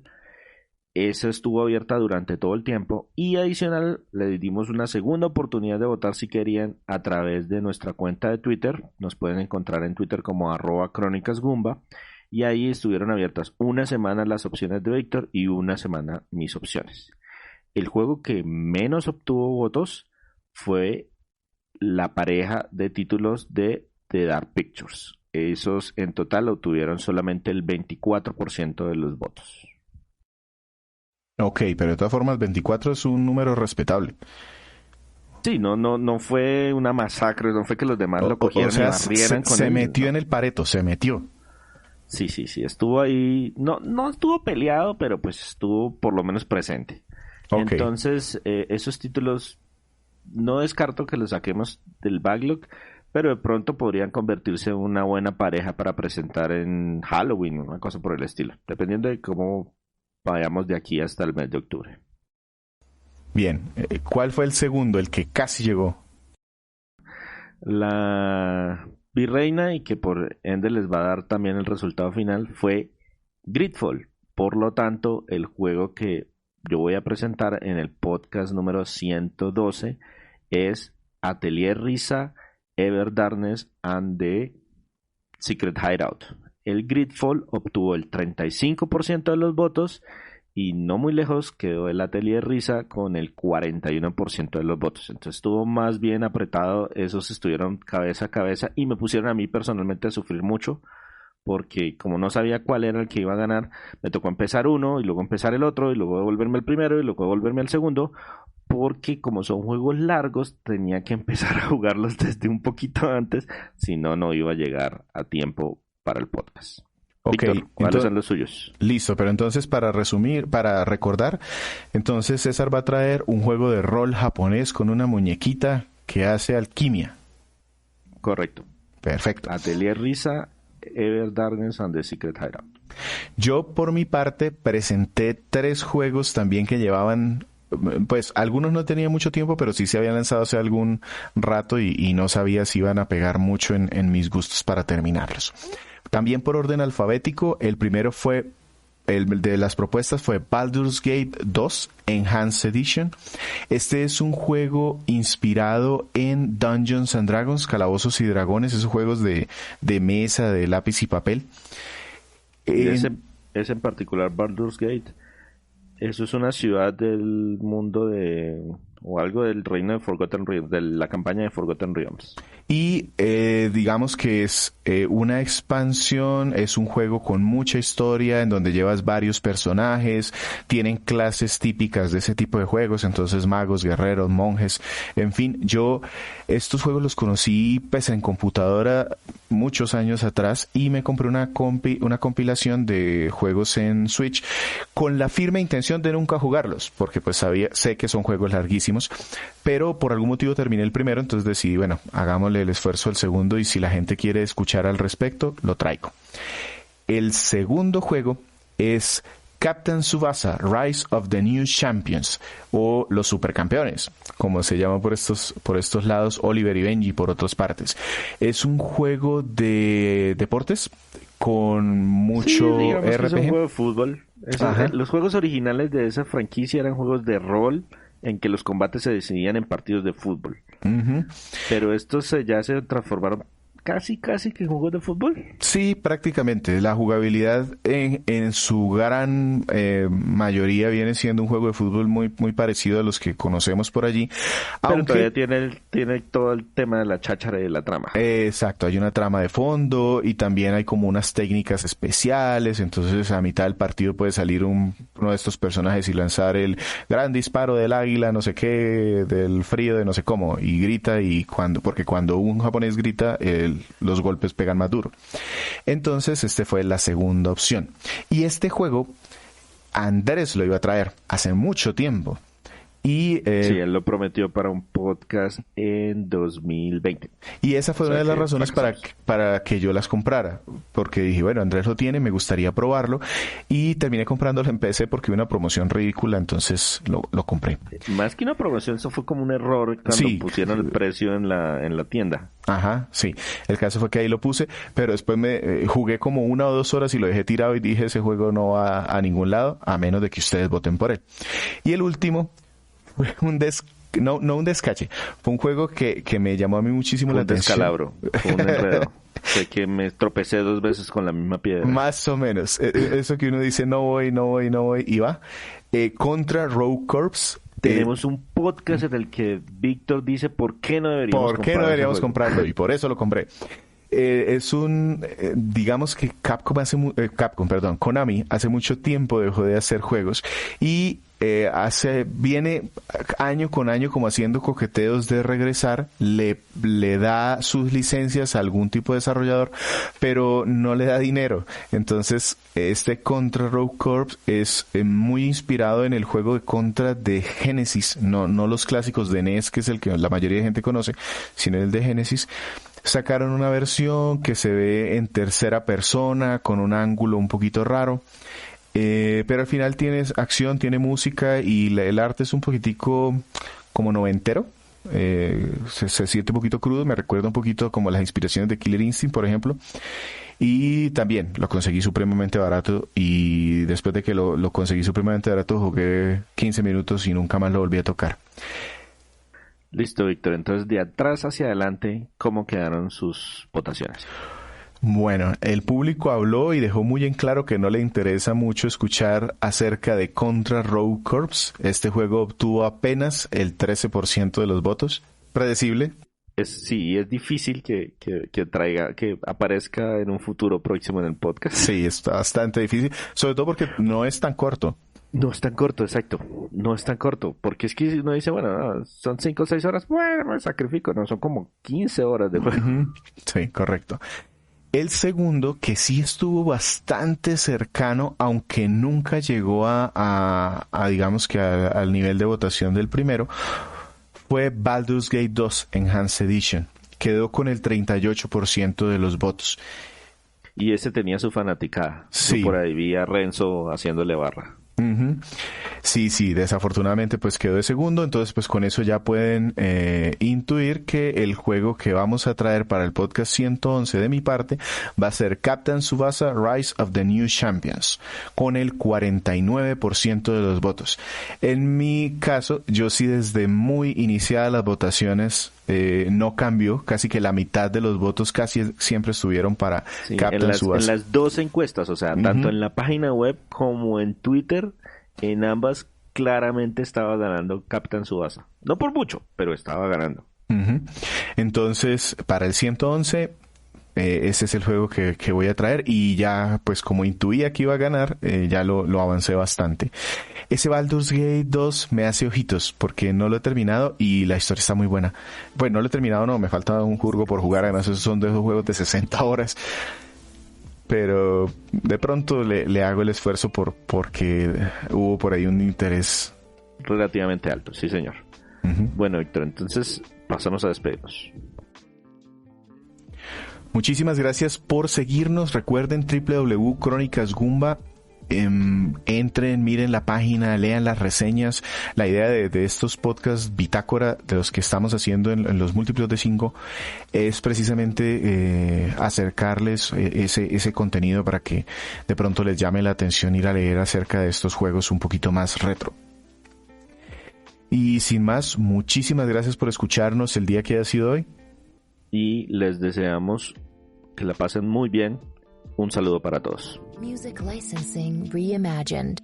Esa estuvo abierta durante todo el tiempo y adicional le dimos una segunda oportunidad de votar si querían a través de nuestra cuenta de Twitter. Nos pueden encontrar en Twitter como @crónicasgumba y ahí estuvieron abiertas una semana las opciones de Víctor y una semana mis opciones. El juego que menos obtuvo votos fue la pareja de títulos de The Dark Pictures. Esos en total obtuvieron solamente el 24% de los votos. Ok, pero de todas formas 24 es un número respetable. Sí, no fue una masacre, no fue que los demás lo cogieron, o sea, y barrieran con se él, metió no. en el Pareto, se metió. Sí, estuvo ahí, no estuvo peleado, pero pues estuvo por lo menos presente. Okay. Entonces, esos títulos no descarto que los saquemos del backlog, pero de pronto podrían convertirse en una buena pareja para presentar en Halloween, una cosa por el estilo, dependiendo de cómo vayamos de aquí hasta el mes de octubre. Bien, ¿cuál fue el segundo, el que casi llegó? La virreina, y que por ende les va a dar también el resultado final, fue Gridfall. Por lo tanto, el juego que yo voy a presentar en el podcast número 112 es Atelier Risa, Ever Darkness and the Secret Hideout. El Gridfall obtuvo el 35% de los votos y no muy lejos quedó el Atelier Risa con el 41% de los votos. Entonces estuvo más bien apretado, esos estuvieron cabeza a cabeza y me pusieron a mí personalmente a sufrir mucho, porque como no sabía cuál era el que iba a ganar, me tocó empezar uno y luego empezar el otro y luego devolverme el primero y luego devolverme al segundo, porque como son juegos largos tenía que empezar a jugarlos desde un poquito antes, si no, no iba a llegar a tiempo para el podcast. Ok, Víctor, ¿cuáles son los suyos? Listo, pero entonces para resumir, para recordar, entonces César va a traer un juego de rol japonés con una muñequita que hace alquimia. Correcto. Perfecto. Atelier Risa, Ever Darkness and the Secret Hideout. Yo por mi parte presenté 3 juegos también que llevaban, pues algunos no tenían mucho tiempo, pero sí se habían lanzado hace algún rato y no sabía si iban a pegar mucho en mis gustos para terminarlos. También por orden alfabético, el primero fue, el de las propuestas fue Baldur's Gate 2 Enhanced Edition. Este es un juego inspirado en Dungeons and Dragons, Calabozos y Dragones, esos juegos de mesa, de lápiz y papel. Ese en particular, Baldur's Gate, eso es una ciudad del mundo de o algo del reino de Forgotten Realms, de la campaña de Forgotten Realms. Y digamos que es una expansión, es un juego con mucha historia en donde llevas varios personajes, tienen clases típicas de ese tipo de juegos, entonces magos, guerreros, monjes, en fin, yo estos juegos los conocí pues en computadora muchos años atrás y me compré una compilación de juegos en Switch con la firme intención de nunca jugarlos, porque pues sé que son juegos larguísimos, pero por algún motivo terminé el primero, entonces decidí, bueno, hagámosle el esfuerzo al segundo y si la gente quiere escuchar al respecto, lo traigo. El segundo juego es Captain Tsubasa, Rise of the New Champions, o los supercampeones, como se llama por estos lados, Oliver y Benji por otras partes. Es un juego de deportes con mucho sí, digamos RPG. que es un juego de fútbol. Los juegos originales de esa franquicia eran juegos de rol en que los combates se decidían en partidos de fútbol. Uh-huh. Pero estos ya se transformaron casi que en juegos de fútbol. Sí, prácticamente. La jugabilidad en su gran mayoría viene siendo un juego de fútbol muy parecido a los que conocemos por allí. Pero aunque todavía tiene todo el tema de la cháchara y de la trama. Exacto, hay una trama de fondo y también hay como unas técnicas especiales, entonces a mitad del partido puede salir uno de estos personajes y lanzar el gran disparo del águila, no sé qué, del frío, de no sé cómo, y grita porque cuando un japonés grita, los golpes pegan más duro. Entonces, fue la segunda opción. Y este juego, Andrés lo iba a traer hace mucho tiempo. Y, sí, él lo prometió para un podcast en 2020. Y esa fue una de las razones para que yo las comprara. Porque dije, bueno, Andrés lo tiene, me gustaría probarlo. Y terminé comprándolo en PC porque hubo una promoción ridícula, entonces lo compré. Más que una promoción, eso fue como un error cuando pusieron el precio en la tienda. Ajá, sí. El caso fue que ahí lo puse, pero después me jugué como 1 o 2 horas y lo dejé tirado y dije, ese juego no va a ningún lado, a menos de que ustedes voten por él. Y el último fue no un descache, fue un juego que me llamó a mí muchísimo la atención. Descalabro, fue un enredo. Fue que me tropecé 2 veces con la misma piedra. Más o menos. Eso que uno dice, no voy, y va. Contra Rogue Corps. Tenemos un podcast en el que Víctor dice por qué no deberíamos comprarlo, y por eso lo compré. Digamos que Konami hace mucho tiempo dejó de hacer juegos y viene año con año como haciendo coqueteos de regresar, le da sus licencias a algún tipo de desarrollador, pero no le da dinero. Entonces, Contra Rogue Corps es muy inspirado en el juego de Contra de Genesis, no los clásicos de NES, que es el que la mayoría de gente conoce, sino el de Genesis. Sacaron una versión que se ve en tercera persona, con un ángulo un poquito raro. Pero al final tienes acción, tiene música y el arte es un poquitico como noventero. Se siente un poquito crudo, me recuerda un poquito como las inspiraciones de Killer Instinct, por ejemplo. Y también lo conseguí supremamente barato y después de que lo conseguí supremamente barato jugué 15 minutos y nunca más lo volví a tocar. Listo, Víctor. Entonces, de atrás hacia adelante, ¿cómo quedaron sus votaciones? Bueno, el público habló y dejó muy en claro que no le interesa mucho escuchar acerca de Contra Rogue Corps. Este juego obtuvo apenas el 13% de los votos. Predecible. Sí, es difícil que aparezca en un futuro próximo en el podcast. Sí, está bastante difícil, sobre todo porque no es tan corto. No es tan corto, exacto. No es tan corto. Porque es que uno dice, bueno, son 5 o 6 horas, bueno, me sacrifico. No, son como 15 horas de juego. Sí, correcto. El segundo, que sí estuvo bastante cercano, aunque nunca llegó a digamos que al nivel de votación del primero, fue Baldur's Gate 2 Enhanced Edition. Quedó con el 38% de los votos. Y ese tenía su fanaticada. Sí. Yo por ahí vi a Renzo haciéndole barra. Uh-huh. Sí, desafortunadamente pues quedó de segundo, entonces pues con eso ya pueden intuir que el juego que vamos a traer para el podcast 111 de mi parte va a ser Captain Tsubasa Rise of the New Champions, con el 49% de los votos. En mi caso, yo sí desde muy iniciadas las votaciones no cambió, casi que la mitad de los votos casi siempre estuvieron para Captain Tsubasa. En las 2 encuestas, o sea, tanto en la página web como en Twitter, en ambas claramente estaba ganando Captain Tsubasa. No por mucho, pero estaba ganando. Uh-huh. Entonces, para el 111, ese es el juego que voy a traer, y ya, pues como intuía que iba a ganar, ya lo avancé bastante. Ese Baldur's Gate 2 me hace ojitos porque no lo he terminado y la historia está muy buena. Bueno, no lo he terminado, no, me falta un jurgo por jugar, además esos son de esos juegos de 60 horas. Pero de pronto le hago el esfuerzo porque hubo por ahí un interés relativamente alto, sí señor. Uh-huh. Bueno, Víctor, entonces pasamos a despedirnos. Muchísimas gracias por seguirnos. Recuerden www.Crónicas Goomba. Entren, miren la página, lean las reseñas. La idea de estos podcasts bitácora de los que estamos haciendo en los múltiplos de 5 es precisamente acercarles ese contenido para que de pronto les llame la atención ir a leer acerca de estos juegos un poquito más retro. Y sin más, muchísimas gracias por escucharnos el día que ha sido hoy. Y les deseamos que la pasen muy bien. Un saludo para todos. Music licensing reimagined.